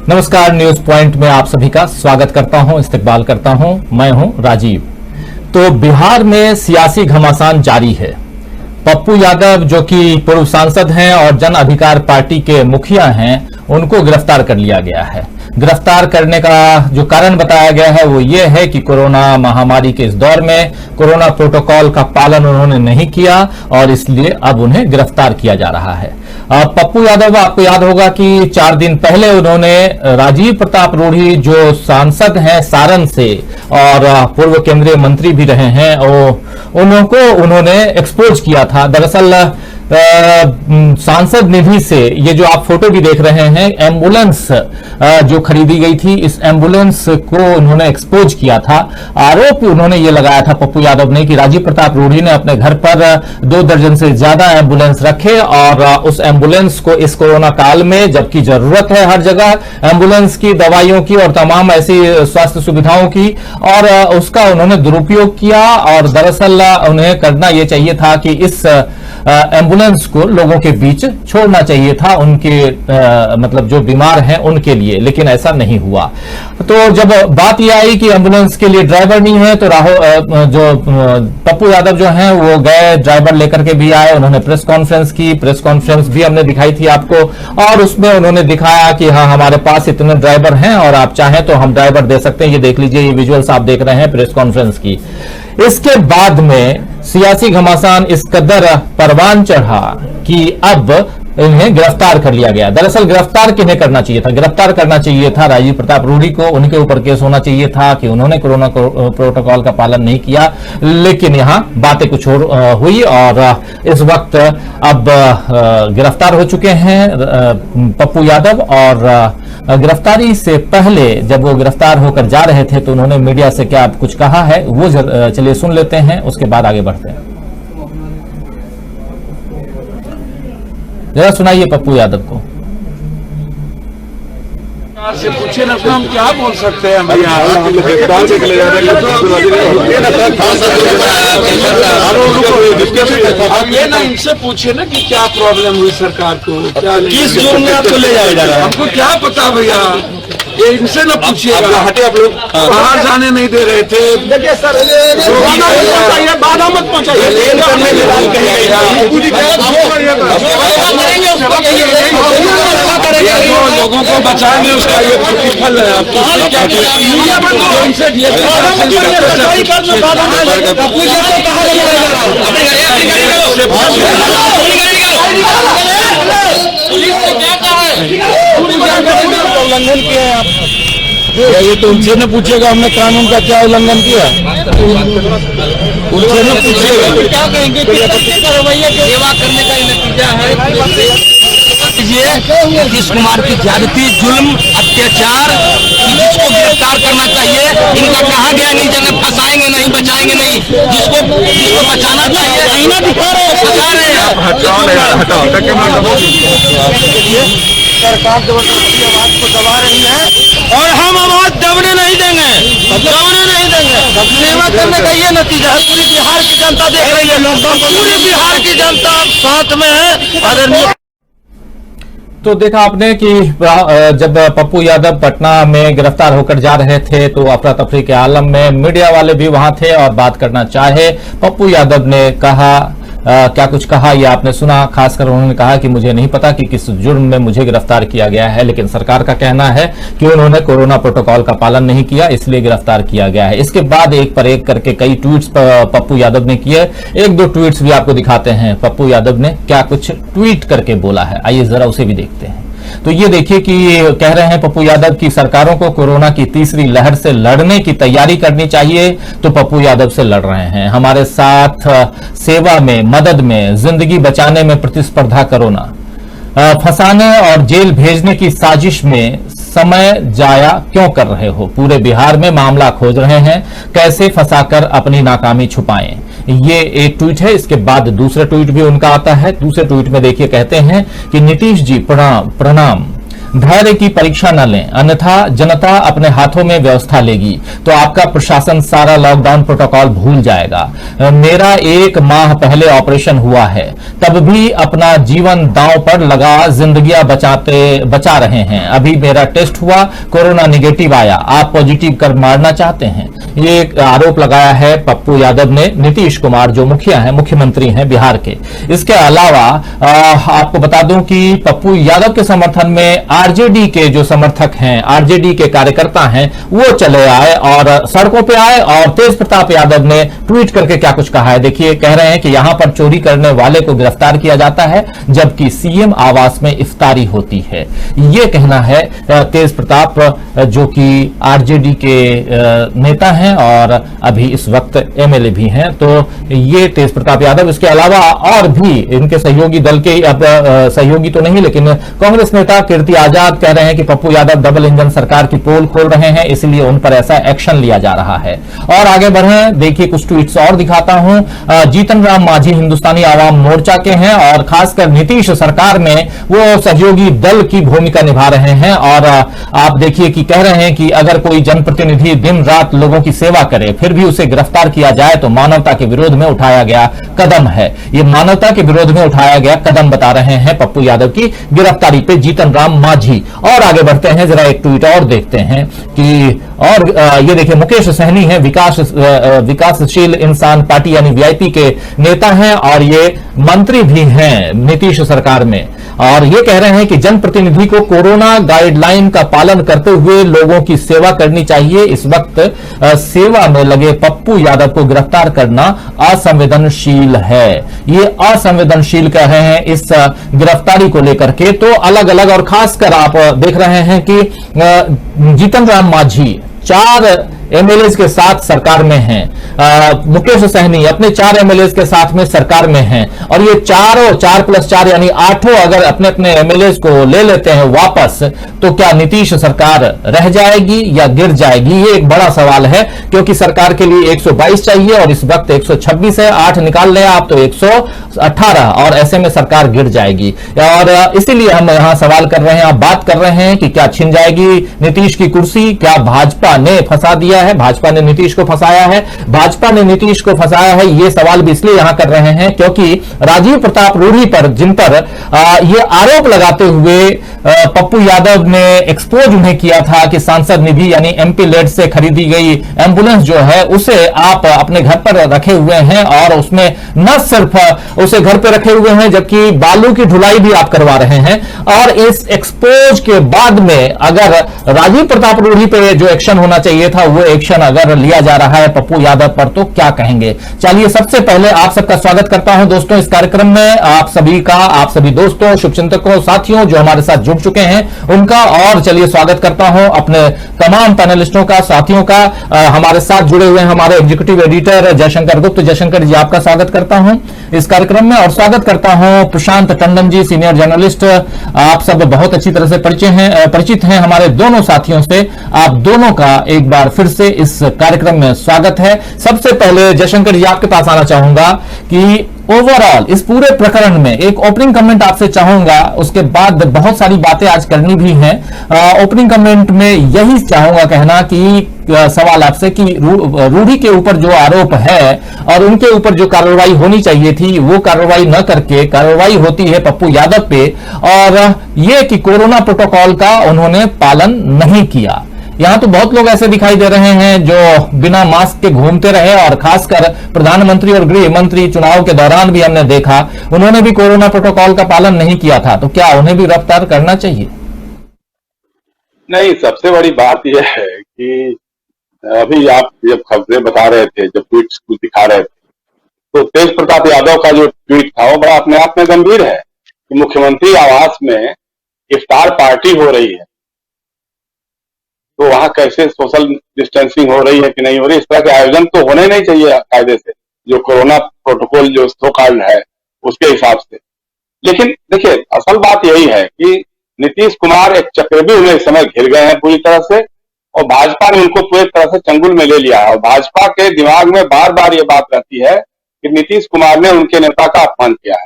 नमस्कार, news point में आप सभी का स्वागत करता हूं, इस्तकबाल करता हूं। मैं हूं राजीव। तो बिहार में सियासी घमासान जारी है। पप्पू यादव जो कि पूर्व सांसद हैं और जन अधिकार पार्टी के मुखिया हैं, उनको गिरफ्तार कर लिया गया है। गिरफ्तार करने का जो कारण बताया गया है वो ये है कि कोरोना महामारी के इस दौर में कोरोना प्रोटोकॉल का पालन उन्होंने नहीं किया और इसलिए अब उन्हें गिरफ्तार किया जा रहा है। पप्पू यादव, आपको याद होगा कि 4 दिन पहले उन्होंने राजीव प्रताप रूढ़ी जो सांसद हैं सारण से और पूर्व केंद्रीय मंत्री भी रहे हैं, उनको उन्होंने एक्सपोज किया था। दरअसल सांसद निधि से ये जो आप फोटो भी देख रहे हैं, एम्बुलेंस जो खरीदी गई थी, इस एम्बुलेंस को उन्होंने एक्सपोज किया था। आरोप उन्होंने ये लगाया था पप्पू यादव ने कि राजीव प्रताप रूढ़ी ने अपने घर पर 2 दर्जन से ज्यादा एम्बुलेंस रखे और उस एम्बुलेंस को इस कोरोना काल में, जबकि जरूरत है हर जगह एम्बुलेंस की, दवाइयों की और तमाम ऐसी स्वास्थ्य सुविधाओं की, और उसका उन्होंने दुरुपयोग किया। और दरअसल उन्हें करना यह चाहिए था कि इस एम्बुलेंस को लोगों के बीच छोड़ना चाहिए था, उनके मतलब जो बीमार हैं उनके लिए, लेकिन ऐसा नहीं हुआ। तो जब बात यह आई कि एम्बुलेंस के लिए ड्राइवर नहीं है, तो पप्पू यादव जो हैं वो गए, ड्राइवर लेकर के भी आए। उन्होंने प्रेस कॉन्फ्रेंस की, प्रेस कॉन्फ्रेंस भी हमने दिखाई थी आपको, और उसमें उन्होंने दिखाया कि हाँ, हमारे पास इतने ड्राइवर हैं और आप चाहें तो हम ड्राइवर दे सकते हैं। ये देख लीजिए, ये विजुअल्स आप देख रहे हैं प्रेस कॉन्फ्रेंस की। इसके बाद में सियासी घमासान इस कदर परवान चढ़ा कि अब इन्हें गिरफ्तार कर लिया गया। दरअसल गिरफ्तार किन्हें करना चाहिए था? गिरफ्तार करना चाहिए था राजीव प्रताप रूढ़ी को। उनके ऊपर केस होना चाहिए था कि उन्होंने कोरोना प्रोटोकॉल का पालन नहीं किया, लेकिन यहां बातें कुछ और हुई और इस वक्त अब गिरफ्तार हो चुके हैं पप्पू यादव। और गिरफ्तारी से पहले जब वो गिरफ्तार होकर जा रहे थे तो उन्होंने मीडिया से क्या कुछ कहा है, वो चलिए सुन लेते हैं, उसके बाद आगे बढ़ते हैं। जरा सुनाइए पप्पू यादव को। से पूछे ना, तो हम क्या बोल सकते हैं? ये ना इनसे पूछे ना कि क्या प्रॉब्लम हुई सरकार को, क्या किस जोन में आपको ले जाया जा रहा है, हमको क्या पता भैया। ये इनसे ना पूछिएगा। हटे आप लोग, बाहर जाने नहीं दे रहे थे। देखिए सर, बाधा मत पहुंचाइए। लोगों को बचाएंगे उसका ये प्रतिफल है। आपको उल्लंघन किया है आप, ये तो उनसे न पूछिएगा हमने कानून का क्या उल्लंघन किया, उनसे न पूछिएगा। क्या कहेंगे? रवैया सेवा करने का नतीजा है। नीतीश कुमार की ज्यादती, जुल्म, अत्याचार, जिसको गिरफ्तार करना चाहिए। इनका कहा गया नहीं, जगह फंसाएंगे नहीं, बचाएंगे नहीं, जिसको बचाना चाहिए आईना दिखा रहे हैं, बचा रहे हैं। सरकार जबरदस्ती आवाज को दबा रही है और हम आवाज दबने नहीं देंगे, दबने नहीं देंगे। सेवा करने का ये नतीजा है। पूरी बिहार की जनता देख रही है, पूरी बिहार की जनता साथ में है। आदरणीय तो देखा आपने कि जब पप्पू यादव पटना में गिरफ्तार होकर जा रहे थे तो अफरा तफरी के आलम में मीडिया वाले भी वहां थे और बात करना चाहे। पप्पू यादव ने कहा, क्या कुछ कहा ये आपने सुना। खासकर उन्होंने कहा कि मुझे नहीं पता कि किस जुर्म में मुझे गिरफ्तार किया गया है, लेकिन सरकार का कहना है कि उन्होंने कोरोना प्रोटोकॉल का पालन नहीं किया, इसलिए गिरफ्तार किया गया है। इसके बाद एक पर एक करके कई ट्वीट्स पप्पू यादव ने किए। 1-2 ट्वीट्स भी आपको दिखाते हैं पप्पू यादव ने क्या कुछ ट्वीट करके बोला है, आइए जरा उसे भी देखते हैं। तो ये देखिए कि कह रहे हैं पप्पू यादव की सरकारों को कोरोना की तीसरी लहर से लड़ने की तैयारी करनी चाहिए, तो पप्पू यादव से लड़ रहे हैं। हमारे साथ सेवा में, मदद में, जिंदगी बचाने में प्रतिस्पर्धा करो ना। फंसाने और जेल भेजने की साजिश में समय जाया क्यों कर रहे हो? पूरे बिहार में मामला खोज रहे हैं, कैसे फंसाकर अपनी नाकामी छुपाएं। ये एक ट्वीट है। इसके बाद दूसरा ट्वीट भी उनका आता है। दूसरे ट्वीट में देखिए कहते हैं कि नीतीश जी प्रणाम, धैर्य की परीक्षा न लें, अन्यथा जनता अपने हाथों में व्यवस्था लेगी तो आपका प्रशासन सारा लॉकडाउन प्रोटोकॉल भूल जाएगा। मेरा 1 माह पहले ऑपरेशन हुआ है, तब भी अपना जीवन दांव पर लगा जिंदगियां बचा रहे हैं। अभी मेरा टेस्ट हुआ, कोरोना निगेटिव आया, आप पॉजिटिव कर मारना चाहते हैं। ये एक आरोप लगाया है पप्पू यादव ने नीतीश कुमार, जो मुखिया हैं, मुख्यमंत्री हैं बिहार के। इसके अलावा आपको बता दूं कि पप्पू यादव के समर्थन में आरजेडी के जो समर्थक हैं, आरजेडी के कार्यकर्ता हैं, वो चले आए और सड़कों पे आए और तेज प्रताप यादव ने ट्वीट करके क्या कुछ कहा है देखिए। कह रहे हैं कि यहां पर चोरी करने वाले को गिरफ्तार किया जाता है जबकि सीएम आवास में इफ्तारी होती है। ये कहना है तेज प्रताप, जो कि आरजेडी के नेता हैं और अभी इस वक्त एमएलए भी हैं। तो ये तेज प्रताप यादव, इसके अलावा और भी इनके सहयोगी दल के, अब सहयोगी तो नहीं लेकिन कांग्रेस नेता कीर्ति आजाद कह रहे हैं कि पप्पू यादव डबल इंजन सरकार की पोल खोल रहे हैं, इसलिए उन पर ऐसा एक्शन लिया जा रहा है। और आगे बढ़े, देखिए कुछ ट्वीट्स और दिखाता हूं। जीतन राम मांझी हिंदुस्तानी आवाम मोर्चा के हैं और खासकर नीतीश सरकार में वो सहयोगी दल की भूमिका निभा रहे हैं। और आप देखिए कि कह रहे हैं कि अगर कोई जनप्रतिनिधि दिन रात लोगों की सेवा करे फिर भी उसे गिरफ्तार किया जाए तो मानवता के विरोध में उठाया गया कदम है। ये मानवता के विरोध में उठाया गया कदम बता रहे हैं पप्पू यादव की गिरफ्तारी पे जीतन राम मांझी। और आगे बढ़ते हैं, जरा एक ट्वीट और देखते हैं कि और ये देखिए मुकेश सहनी है, विकासशील इंसान पार्टी यानी वीआईपी के नेता हैं और ये मंत्री भी हैं नीतीश सरकार में। और ये कह रहे हैं कि जनप्रतिनिधि को कोरोना गाइडलाइन का पालन करते हुए लोगों की सेवा करनी चाहिए। इस वक्त सेवा में लगे पप्पू यादव को गिरफ्तार करना असंवेदनशील है। ये असंवेदनशील कह रहे हैं इस गिरफ्तारी को लेकर के। तो अलग अलग, और खासकर आप देख रहे हैं कि जीतन राम मांझी 4 एमएलए के साथ सरकार में हैं, मुकेश सहनी अपने 4 एमएलए के साथ में सरकार में हैं। और ये 4+4 यानी 8 अगर अपने अपने एमएलए को ले लेते हैं वापस, तो क्या नीतीश सरकार रह जाएगी या गिर जाएगी? ये एक बड़ा सवाल है, क्योंकि सरकार के लिए 122 चाहिए और इस वक्त 126 है। 8 निकाल लें आप तो 118, और ऐसे में सरकार गिर जाएगी। और इसीलिए हम यहां सवाल कर रहे हैं, आप बात कर रहे हैं कि क्या छिन जाएगी नीतीश की कुर्सी? क्या भाजपा ने फंसा दिया है, भाजपा ने नीतीश को फंसाया है, भाजपा ने नीतीश को फंसाया है? ये सवाल भी इसलिए यहां कर रहे हैं क्योंकि राजीव प्रताप रूढ़ी पर, जिन पर ये आरोप लगाते हुए पप्पू यादव ने एक्सपोज उन्हें किया था कि सांसद निधि यानी एमपी लेड से खरीदी गई एम्बुलेंस जो है उसे आप अपने घर पर रखे हुए हैं, और उसमें न सिर्फ उसे घर पर रखे हुए हैं जबकि बालू की ढुलाई भी आप करवा रहे हैं। और इस एक्सपोज के बाद में अगर राजीव प्रताप रूढ़ी पे जो एक्शन होना चाहिए था वो एक्शन अगर लिया जा रहा है पप्पू यादव पर, तो क्या कहेंगे? चलिए सबसे पहले आप सबका स्वागत करता हूं दोस्तों इस कार्यक्रम में। आप सभी का, आप सभी दोस्तों, शुभचिंतकों, साथियों जो हमारे साथ जुड़ चुके हैं उनका, और चलिए स्वागत करता हूं अपने तमाम पैनलिस्टों का, साथियों का। हमारे साथ जुड़े हुए हैं हमारे एग्जीक्यूटिव एडिटर जयशंकर गुप्त। जयशंकर जी, आपका स्वागत करता हूं इस कार्यक्रम में। और स्वागत करता हूं प्रशांत टंडन जी, सीनियर जर्नलिस्ट। आप सब बहुत अच्छी तरह से परिचित हैं हमारे दोनों साथियों से। आप दोनों का एक बार फिर से इस कार्यक्रम में स्वागत है। सबसे पहले जयशंकर जी आपके पास आना चाहूंगा कि ओवरऑल इस पूरे प्रकरण में एक ओपनिंग कमेंट आपसे चाहूंगा, उसके बाद बहुत सारी बातें आज करनी भी हैं। ओपनिंग कमेंट में यही चाहूंगा कहना कि सवाल आपसे कि रूढ़ी के ऊपर जो आरोप है और उनके ऊपर जो कार्रवाई होनी चाहिए थी वो कार्रवाई न करके कार्रवाई होती है पप्पू यादव पे, और ये कि कोरोना प्रोटोकॉल का उन्होंने पालन नहीं किया। यहां तो बहुत लोग ऐसे दिखाई दे रहे हैं जो बिना मास्क के घूमते रहे, और खासकर प्रधानमंत्री और गृह मंत्री चुनाव के दौरान भी हमने देखा उन्होंने भी कोरोना प्रोटोकॉल का पालन नहीं किया था। तो क्या उन्हें भी गिरफ्तार करना चाहिए? नहीं, सबसे बड़ी बात यह है कि अभी आप जब खबरें बता रहे थे, जब ट्वीट्स कुछ दिखा रहे थे, तो तेज प्रताप यादव का जो ट्वीट था वो बड़ा अपने आप में गंभीर है कि मुख्यमंत्री आवास में इफ्तार पार्टी हो रही है, तो वहां कैसे सोशल डिस्टेंसिंग हो रही है कि नहीं हो रही? इस तरह के आयोजन तो होने नहीं चाहिए कायदे से, जो कोरोना प्रोटोकॉल जो सो कॉल्ड है उसके हिसाब से। लेकिन देखिए, असल बात यही है कि नीतीश कुमार एक चक्रव्यूह में इस समय घिर गए हैं पूरी तरह से, और भाजपा ने उनको पूरी तरह से चंगुल में ले लिया है। और भाजपा के दिमाग में बार बार ये बात रहती है कि नीतीश कुमार ने उनके नेता का अपमान किया है,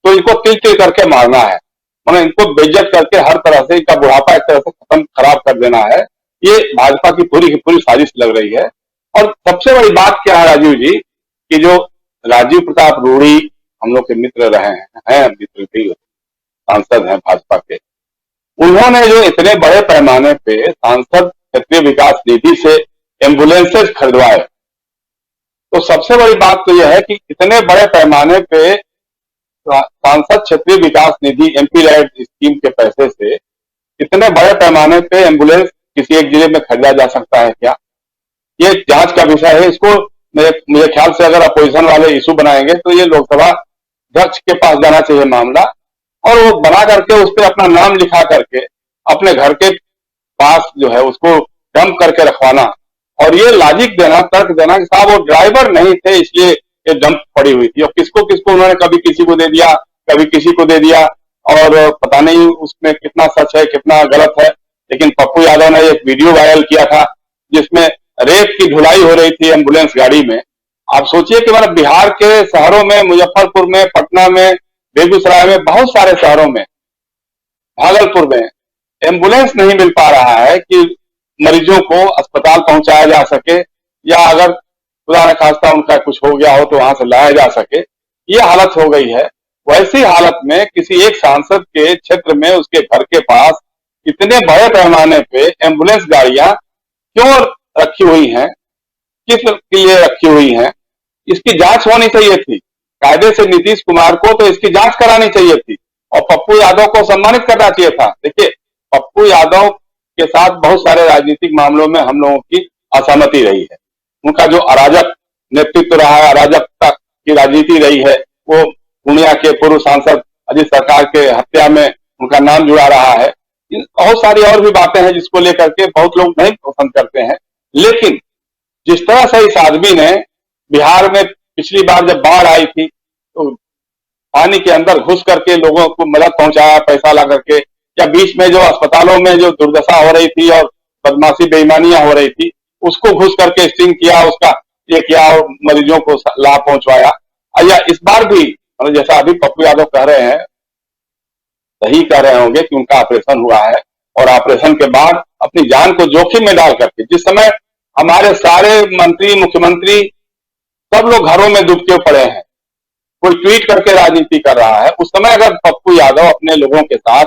तो इनको तिल तिल करके मारना है। मतलब इनको बेइज्जत करके हर तरह से इनका बुढ़ापा एक तरह से खत्म खराब कर देना है, ये भाजपा की पूरी साजिश लग रही है। और सबसे बड़ी बात क्या है राजीव जी, कि जो राजीव प्रताप रूढ़ी हम लोग के मित्र रहे हैं मित्र भी सांसद हैं भाजपा के, उन्होंने जो इतने बड़े पैमाने पे सांसद क्षेत्रीय विकास निधि से एम्बुलेंसेज खरीदवाए, तो सबसे बड़ी बात तो यह है कि इतने बड़े पैमाने पे सांसद क्षेत्रीय विकास निधि एमपी लैड स्कीम के पैसे से इतने बड़े पैमाने पे एम्बुलेंस किसी एक जिले में खरीदा जा सकता है क्या? ये जांच का विषय है। इसको मेरे ख्याल से अगर अपोजिशन वाले इशू बनाएंगे तो ये लोकसभा अध्यक्ष के पास जाना चाहिए मामला, और वो बना करके उस पर अपना नाम लिखा करके अपने घर के पास जो है उसको डंप करके रखवाना, और ये लॉजिक देना, तर्क देना कि साहब वो ड्राइवर नहीं थे इसलिए ये डंप पड़ी हुई थी, और किसको किसको उन्होंने कभी किसी को दे दिया, कभी किसी को दे दिया, और पता नहीं उसमें कितना सच है कितना गलत है। लेकिन पप्पू यादव ने एक वीडियो वायरल किया था जिसमें रेत की धुलाई हो रही थी एम्बुलेंस गाड़ी में। आप सोचिए कि मतलब बिहार के शहरों में, मुजफ्फरपुर में, पटना में, बेगूसराय में, बहुत सारे शहरों में, भागलपुर में एम्बुलेंस नहीं मिल पा रहा है कि मरीजों को अस्पताल पहुंचाया जा सके, या अगर खुदा न खास्ता उनका कुछ हो गया हो तो वहां से लाया जा सके। ये हालत हो गई है। वैसी हालत में किसी एक सांसद के क्षेत्र में उसके घर के पास इतने बड़े पैमाने पे एम्बुलेंस गाड़ियां क्यों रखी हुई हैं, किस लिए रखी हुई हैं, इसकी जांच होनी चाहिए थी। कायदे से नीतीश कुमार को तो इसकी जांच करानी चाहिए थी और पप्पू यादव को सम्मानित करना चाहिए था। देखिए, पप्पू यादव के साथ बहुत सारे राजनीतिक मामलों में हम लोगों की असहमति रही है। उनका जो अराजक नेतृत्व रहा है, अराजकता की राजनीति रही है, वो पूर्णिया के पूर्व सांसद अजीत सरकार के हत्या में उनका नाम जुड़ा रहा है। बहुत सारी और भी बातें हैं जिसको लेकर के बहुत लोग नहीं पसंद करते हैं। लेकिन जिस तरह से इस आदमी ने बिहार में पिछली बार जब बाढ़ आई थी तो पानी के अंदर घुस करके लोगों को मदद पहुंचाया पैसा ला करके, या बीच में जो अस्पतालों में जो दुर्दशा हो रही थी और बदमाशी बेईमानियां हो रही थी उसको घुस करके स्टिंग किया, उसका ये किया और मरीजों को लाभ पहुंचवाया। या इस बार भी मतलब जैसा अभी पप्पू यादव कह रहे हैं, सही कह रहे होंगे कि उनका ऑपरेशन हुआ है और ऑपरेशन के बाद अपनी जान को जोखिम में डाल करके, जिस समय हमारे सारे मंत्री, मुख्यमंत्री, सब लोग घरों में डूबके पड़े हैं, कोई ट्वीट करके राजनीति कर रहा है, उस समय अगर पप्पू यादव अपने लोगों के साथ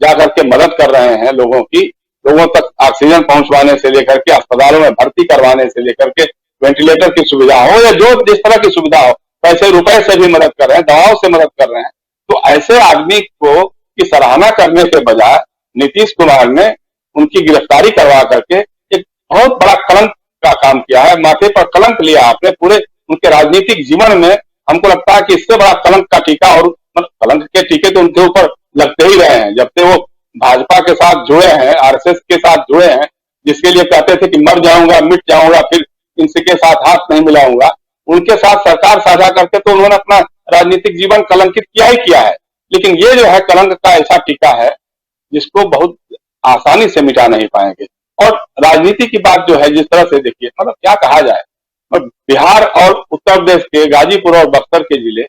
जाकर के मदद कर रहे हैं, लोगों तक ऑक्सीजन पहुंचवाने से लेकर के अस्पतालों में भर्ती करवाने से लेकर के वेंटिलेटर की सुविधा हो या जो जिस तरह की सुविधा हो, पैसे रुपए से भी मदद कर रहे हैं, दवाओं से मदद कर रहे हैं, तो ऐसे आदमी को की सराहना करने के बजाय नीतीश कुमार ने उनकी गिरफ्तारी करवा करके एक बहुत बड़ा कलंक का काम किया है। माथे पर कलंक लिया आपने पूरे उनके राजनीतिक जीवन में। हमको लगता है कि इससे बड़ा कलंक का टीका, और कलंक के टीके तो उनके ऊपर लगते ही रहे हैं जब से वो भाजपा के साथ जुड़े हैं, आरएसएस के साथ जुड़े हैं, जिसके लिए कहते थे कि मर जाऊंगा, मिट जाऊंगा, फिर इनसे के साथ हाथ नहीं मिलाऊंगा। उनके साथ सरकार साझा करके तो उन्होंने अपना राजनीतिक जीवन कलंकित किया ही किया है। लेकिन ये जो है कलंक का ऐसा टीका है जिसको बहुत आसानी से मिटा नहीं पाएंगे। और राजनीति की बात जो है जिस तरह से देखिए, मतलब क्या कहा जाए, बिहार और उत्तर प्रदेश के गाजीपुर और बक्सर के जिले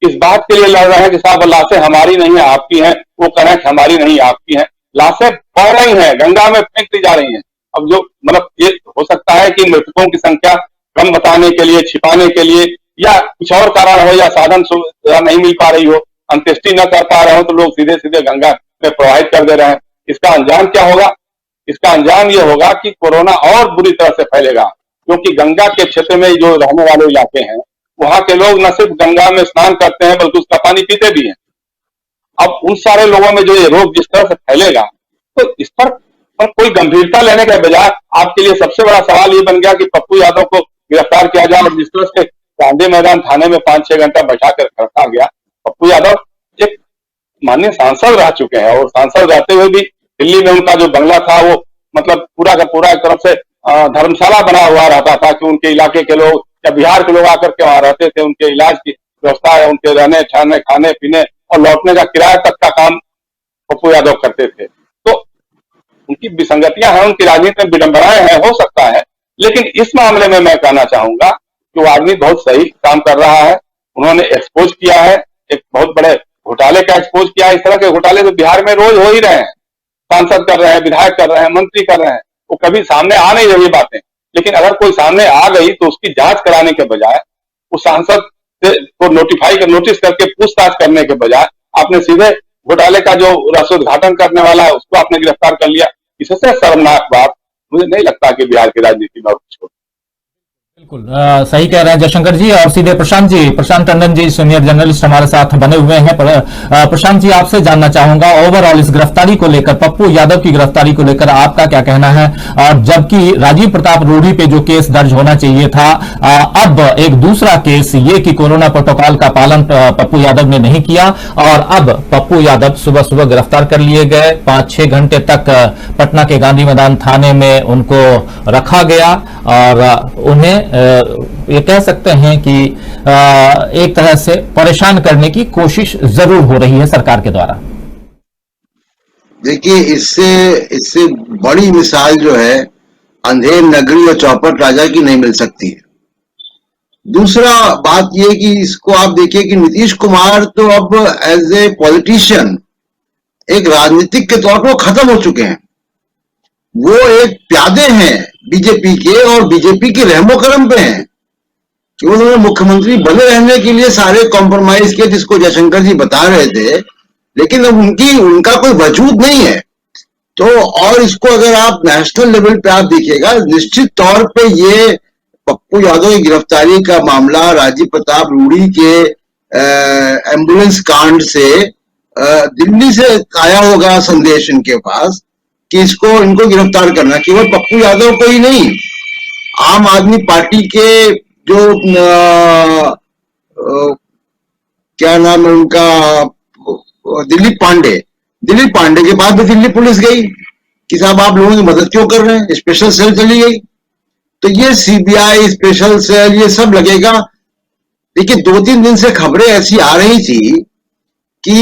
इस बात के लिए लड़ रहे हैं कि साहब लाशें हमारी नहीं है आपकी हैं, वो कह रहे हैं हमारी नहीं आपकी हैं। लाशें बह रही हैं, गंगा में फेंक दी जा रही हैं। अब जो मतलब ये हो सकता है कि मृतकों की संख्या कम बताने के लिए, छिपाने के लिए, या कुछ और कारण हो, या साधन सुविधा नहीं मिल पा रही हो, अंत्येष्टि न कर पा रहे हो, तो लोग सीधे सीधे गंगा में प्रवाहित कर दे रहे हैं। इसका अंजाम क्या होगा? इसका अंजाम ये होगा कि कोरोना और बुरी तरह से फैलेगा, क्योंकि गंगा के क्षेत्र में जो रहने वाले इलाके हैं वहां के लोग न सिर्फ गंगा में स्नान करते हैं बल्कि उसका पानी पीते भी हैं। अब उन सारे लोगों में जो ये रोग जिस तरह से फैलेगा, तो इस पर कोई गंभीरता लेने के बजाय आपके लिए सबसे बड़ा सवाल ये बन गया कि पप्पू यादव को गिरफ्तार किया जाए। और जिस तरह से गांधी मैदान थाने में 5-6 घंटा बैठा कर रखा गया, पप्पू यादव एक माननीय सांसद रह चुके हैं, और सांसद रहते हुए भी दिल्ली में उनका जो बंगला था वो मतलब पूरा का पूरा एक तरफ से धर्मशाला बना हुआ रहता था कि उनके इलाके के लोग या बिहार के लोग आकर के वहां रहते थे। उनके इलाज की व्यवस्था है, उनके रहने ठहरने, खाने पीने और लौटने का किराया तक का काम पप्पू यादव करते थे। तो उनकी विसंगतियां हैं, उनकी राजनीति में विडंबनाएं हैं, हो सकता है, लेकिन इस मामले में मैं कहना चाहूंगा कि वो आदमी बहुत सही काम कर रहा है। उन्होंने एक्सपोज किया है एक बहुत बड़े घोटाले का एक्सपोज किया। इस तरह के घोटाले तो बिहार में रोज हो ही रहे हैं, सांसद कर रहे हैं, विधायक कर रहे हैं, मंत्री कर रहे हैं, वो कभी सामने आ नहीं रही बातें। लेकिन अगर कोई सामने आ गई तो उसकी जांच कराने के बजाय, उस सांसद को नोटिस करके पूछताछ करने के बजाय आपने सीधे घोटाले का जो रसोद्घाटन करने वाला है उसको आपने गिरफ्तार कर लिया। इससे शर्मनाक बात मुझे नहीं लगता कि बिहार की राजनीति में और कुछ हो। बिल्कुल सही कह रहे हैं जयशंकर जी। और सीधे प्रशांत टंडन जी सीनियर जर्नलिस्ट हमारे साथ बने हुए हैं। प्रशांत जी, आपसे जानना चाहूंगा ओवरऑल इस गिरफ्तारी को लेकर, पप्पू यादव की गिरफ्तारी को लेकर आपका क्या कहना है? और जबकि राजीव प्रताप रूढ़ी पे जो केस दर्ज होना चाहिए था, अब एक दूसरा केस ये कि कोरोना प्रोटोकॉल का पालन पप्पू यादव ने नहीं किया, और अब पप्पू यादव सुबह सुबह गिरफ्तार कर लिए गए। 5-6 घंटे तक पटना के गांधी मैदान थाने में उनको रखा गया और उन्हें ये कह सकते हैं कि एक तरह से परेशान करने की कोशिश जरूर हो रही है सरकार के द्वारा। देखिए, इससे बड़ी मिसाल जो है अंधेर नगरी और चौपट राजा की नहीं मिल सकती है। दूसरा बात यह कि इसको आप देखिए कि नीतीश कुमार तो अब एज ए पॉलिटिशियन एक राजनीतिक के तौर पर खत्म हो चुके हैं। वो एक प्यादे हैं बीजेपी के और बीजेपी के रहमो करम पे हैं कि उन्होंने मुख्यमंत्री बने रहने के लिए सारे कॉम्प्रोमाइज किए, जिसको जयशंकर जी बता रहे थे, लेकिन अब उनका कोई वजूद नहीं है। तो और इसको अगर आप नेशनल लेवल पे आप देखिएगा, निश्चित तौर पे ये पप्पू यादव की गिरफ्तारी का मामला राजीव प्रताप रूढ़ी के एम्बुलेंस कांड से दिल्ली से आया होगा संदेश इनके पास कि इनको गिरफ्तार करना। केवल पप्पू यादव को ही नहीं, आम आदमी पार्टी के जो क्या नाम है उनका, दिलीप पांडे के पास भी दिल्ली पुलिस गई कि साहब आप लोगों की मदद क्यों कर रहे हैं, स्पेशल सेल चली गई। तो ये सीबीआई स्पेशल सेल ये सब लगेगा। देखिए, 2-3 दिन से खबरें ऐसी आ रही थी कि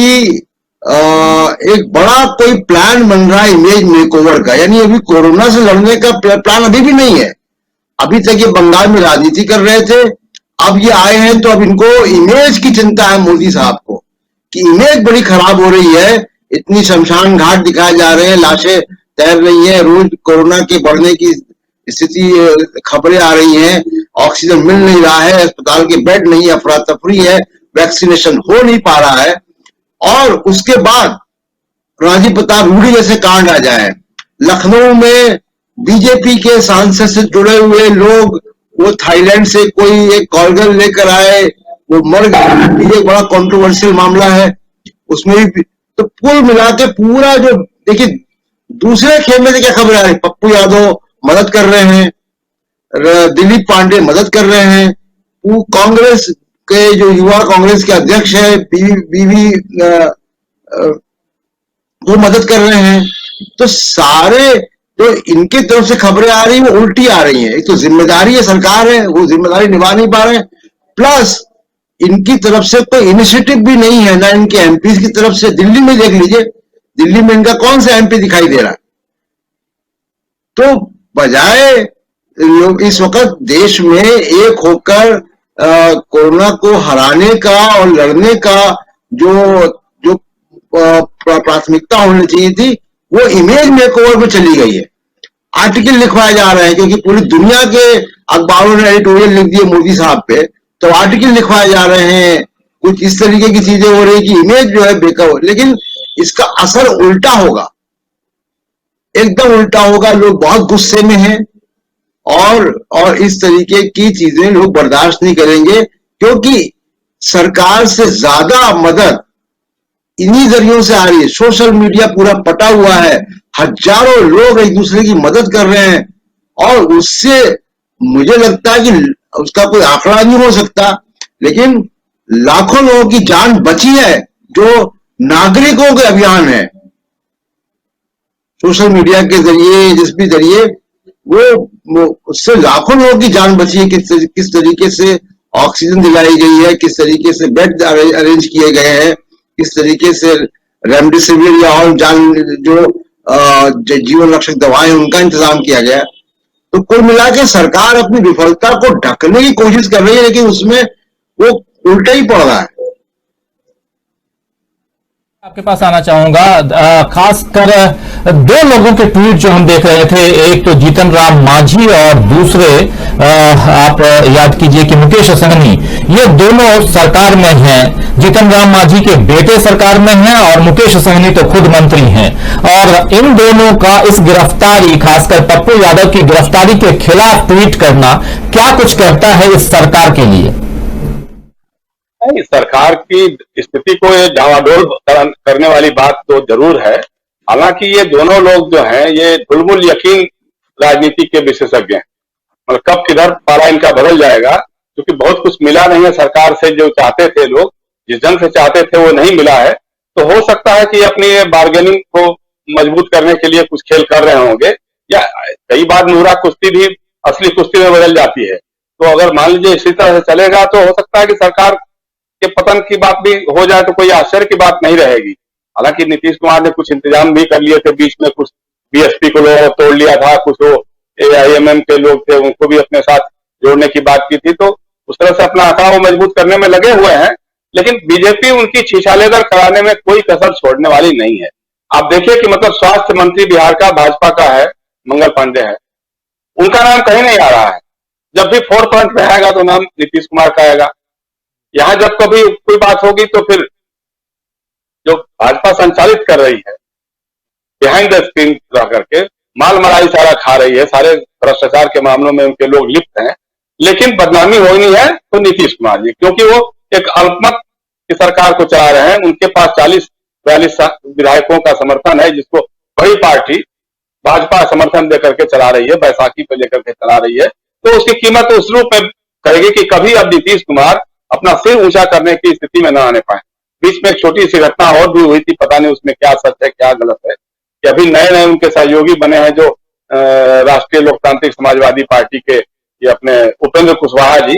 एक बड़ा कोई प्लान बन रहा है इमेज मेकओवर का, यानी अभी कोरोना से लड़ने का प्लान अभी भी नहीं है। अभी तक ये बंगाल में राजनीति कर रहे थे, अब ये आए हैं तो अब इनको इमेज की चिंता है मोदी साहब को कि इमेज बड़ी खराब हो रही है। इतनी शमशान घाट दिखाए जा रहे हैं, लाशें तैर रही हैं, रोज कोरोना के बढ़ने की स्थिति खबरें आ रही हैं, ऑक्सीजन मिल नहीं रहा है, अस्पताल के बेड नहीं, अफरा तफरी है, वैक्सीनेशन हो नहीं पा रहा है। और उसके बाद राजीव प्रताप रूढ़ी जैसे कांड आ जाए, लखनऊ में बीजेपी के सांसद से जुड़े हुए लोग, वो थाईलैंड से कोई एक कॉलगर्ल लेकर आए, वो मर गए, ये बड़ा कंट्रोवर्शियल मामला है। उसमें भी तो कुल मिला के पूरा जो देखिए, दूसरे खेमे से क्या खबर आ रही, पप्पू यादव मदद कर रहे हैं, दिलीप पांडे मदद कर रहे हैं, वो कांग्रेस के जो युवा कांग्रेस के अध्यक्ष है बीवी वो मदद कर रहे हैं। तो सारे तो इनके तरफ से खबरें आ रही है वो उल्टी आ रही हैं। एक तो जिम्मेदारी है, सरकार है, वो जिम्मेदारी निभा नहीं पा रहे हैं, प्लस इनकी तरफ से कोई इनिशिएटिव भी नहीं है ना इनके एमपी की तरफ से। दिल्ली में देख लीजिए, दिल्ली में इनका कौन सा एमपी दिखाई दे रहा है। तो बजाय लोग इस वक्त देश में एक होकर कोरोना को हराने का और लड़ने का जो प्राथमिकता होनी चाहिए थी, वो इमेज मेकओवर में चली गई है। आर्टिकल लिखवाए जा रहे हैं क्योंकि पूरी दुनिया के अखबारों ने एडिटोरियल लिख दिए मोदी साहब पे, तो आर्टिकल लिखवाए जा रहे हैं, कुछ इस तरीके की चीजें हो रही कि इमेज जो है बेकार। लेकिन इसका असर उल्टा होगा, एकदम उल्टा होगा। लोग बहुत गुस्से में हैं और इस तरीके की चीजें लोग बर्दाश्त नहीं करेंगे, क्योंकि सरकार से ज्यादा मदद इन्हीं जरियों से आ रही है। सोशल मीडिया पूरा पटा हुआ है, हजारों लोग एक दूसरे की मदद कर रहे हैं, और उससे मुझे लगता है कि उसका कोई आंकड़ा नहीं हो सकता, लेकिन लाखों लोगों की जान बची है जो नागरिकों के अभियान है। सोशल मीडिया के जरिए, जिस भी जरिए, वो उससे लाखों लोगों की जान बची है। किस तरीके से ऑक्सीजन दिलाई गई है, किस तरीके से बेड अरेंज किए गए हैं, किस तरीके से रेमडेसिविर या और जो जीवन रक्षक दवाएं उनका इंतजाम किया गया। तो कुल मिलाकर सरकार अपनी विफलता को ढकने की कोशिश कर रही है, लेकिन उसमें वो उल्टा ही पड़ रहा है। आपके पास आना चाहूंगा, खासकर दो लोगों के ट्वीट जो हम देख रहे थे, एक तो जीतन राम मांझी और दूसरे आप याद कीजिए कि मुकेश सहनी, ये दोनों सरकार में हैं। जीतन राम मांझी के बेटे सरकार में हैं और मुकेश सहनी तो खुद मंत्री हैं। और इन दोनों का इस गिरफ्तारी, खासकर पप्पू यादव की गिरफ्तारी के खिलाफ ट्वीट करना क्या कुछ कहता है इस सरकार के लिए? नहीं, सरकार की स्थिति को ये डावाडोल करने वाली बात तो जरूर है। हालांकि ये दोनों लोग जो हैं, ये धुलमुल यकीन राजनीति के विशेषज्ञ हैं। मतलब कब किधर पारा इनका बदल जाएगा, क्योंकि बहुत कुछ मिला नहीं है सरकार से। जो चाहते थे लोग, जिस ढंग से चाहते थे वो नहीं मिला है। तो हो सकता है कि अपनी बार्गेनिंग को मजबूत करने के लिए कुछ खेल कर रहे होंगे, या कई बार नूरा कुश्ती भी असली कुश्ती में बदल जाती है। तो अगर मान लीजिए इसी तरह से चलेगा तो हो सकता है कि सरकार के पतन की बात भी हो जाए तो कोई आश्चर्य की बात नहीं रहेगी। हालांकि नीतीश कुमार ने कुछ इंतजाम भी कर लिए थे, बीच में कुछ बीएसपी को लोगों को तोड़ लिया था, कुछ वो एआईएमएम के लोग थे उनको भी अपने साथ जोड़ने की बात की थी। तो उस तरह से अपना आंकड़ा वो मजबूत करने में लगे हुए हैं। लेकिन बीजेपी उनकी छीछालेदर कराने में कोई कसर छोड़ने वाली नहीं है। आप देखिए कि मतलब स्वास्थ्य मंत्री बिहार का भाजपा का है, मंगल पांडे है, उनका नाम कहीं नहीं आ रहा है। जब भी फोर फ्रंट में आएगा तो नाम नीतीश कुमार का आएगा। यहां जब कभी कोई बात होगी तो फिर जो भाजपा संचालित कर रही है, बिहाइंड द स्क्रीन रह करके माल मराई सारा खा रही है, सारे भ्रष्टाचार के मामलों में उनके लोग लिप्त हैं। लेकिन बदनामी होनी है तो नीतीश कुमार जी, क्योंकि वो एक अल्पमत की सरकार को चला रहे हैं। उनके पास 40-42 विधायकों का समर्थन है, जिसको बड़ी पार्टी भाजपा समर्थन देकर के चला रही है, बैसाखी पे लेकर के चला रही है। तो उसकी कीमत उस रूप में करेगी कि कभी अब नीतीश कुमार अपना सिर ऊंचा करने की स्थिति में न आने पाए। बीच में एक छोटी सी घटना और भी हुई थी, पता नहीं उसमें क्या सच है क्या गलत है, कि अभी नए नए उनके सहयोगी बने हैं जो राष्ट्रीय लोकतांत्रिक समाजवादी पार्टी के, ये अपने उपेंद्र कुशवाहा जी,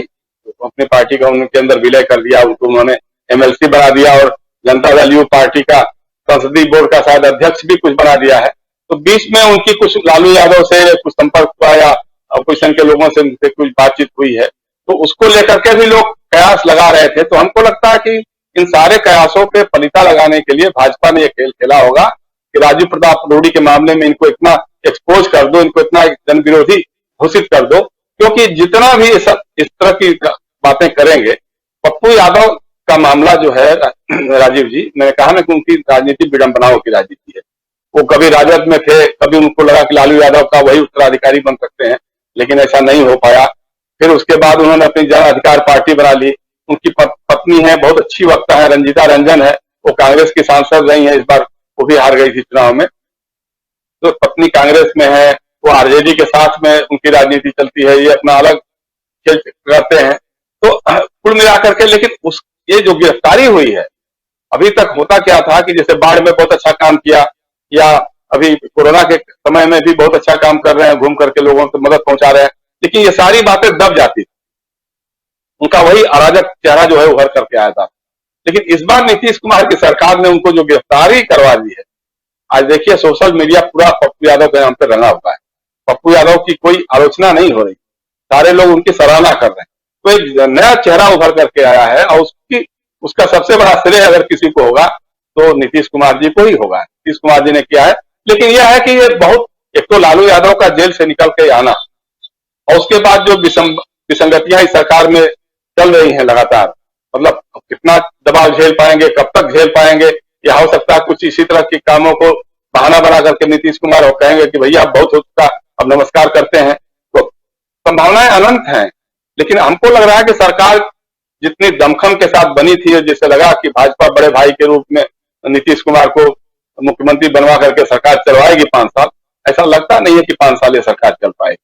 अपनी पार्टी का उनके अंदर विलय कर दिया, उनको उन्होंने एमएलसी बना दिया और जनता दल यू पार्टी का संसदीय बोर्ड का शायद अध्यक्ष भी कुछ बना दिया है। तो बीच में उनकी कुछ लालू यादव से कुछ संपर्क हुआ या अपोजिशन के लोगों से उनसे कुछ बातचीत हुई है, तो उसको लेकर के भी लोग कयास लगा रहे थे। तो हमको लगता है कि इन सारे कयासों पे पलीता लगाने के लिए भाजपा ने यह खेल खेला होगा कि राजीव प्रताप रूडी के मामले में इनको इतना एक्सपोज कर दो, इनको इतना जन विरोधी घोषित कर दो, क्योंकि जितना भी इस तरह की बातें करेंगे, पप्पू यादव का मामला जो है राजीव जी, मैंने कहा ना कि उनकी राजनीति विडंबनाओं की राजनीति है। वो कभी राजद में थे, कभी उनको लगा कि लालू यादव का वही उत्तराधिकारी बन सकते हैं, लेकिन ऐसा नहीं हो पाया। फिर उसके बाद उन्होंने अपनी जन अधिकार पार्टी बना ली। उनकी पत्नी है, बहुत अच्छी वक्ता है, रंजीता रंजन है, वो कांग्रेस की सांसद रही है, इस बार वो भी हार गई थी चुनाव में। तो पत्नी कांग्रेस में है, वो आरजेडी के साथ में उनकी राजनीति चलती है, ये अपना अलग खेल करते हैं। तो कुल मिलाकर के, लेकिन ये जो गिरफ्तारी हुई है, अभी तक होता क्या था कि जैसे बाढ़ में बहुत अच्छा काम किया, या अभी कोरोना के समय में भी बहुत अच्छा काम कर रहे हैं, घूम करके लोगों को मदद पहुंचा रहे हैं, लेकिन ये सारी बातें दब जाती थी। उनका वही अराजक चेहरा जो है उभर करके आया था। लेकिन इस बार नीतीश कुमार की सरकार ने उनको जो गिरफ्तारी करवा दी है, आज देखिए सोशल मीडिया पूरा पप्पू यादव के नाम पर रंगा हुआ है। पप्पू यादव की कोई आलोचना नहीं हो रही, सारे लोग उनकी सराहना कर रहे हैं। तो एक नया चेहरा उभर करके आया है, और उसका सबसे बड़ा श्रेय अगर किसी को होगा तो नीतीश कुमार जी को ही होगा। नीतीश कुमार जी ने किया है। लेकिन यह है कि ये बहुत, एक तो लालू यादव का जेल से निकल के आना, और उसके बाद जो विसंगतियां इस सरकार में चल रही हैं लगातार, मतलब कितना दबाव झेल पाएंगे, कब तक झेल पाएंगे, या हो सकता है कुछ इसी तरह के कामों को बहाना बना करके नीतीश कुमार कहेंगे कि भैया बहुत हो चुका, अब नमस्कार करते हैं। तो संभावनाएं अनंत हैं। लेकिन हमको लग रहा है कि सरकार जितनी दमखम के साथ बनी थी, जैसे लगा कि भाजपा बड़े भाई के रूप में नीतीश कुमार को मुख्यमंत्री बनवा करके सरकार चलवाएगी 5 साल, ऐसा लगता नहीं है कि 5 साल ये सरकार चल पाएगी,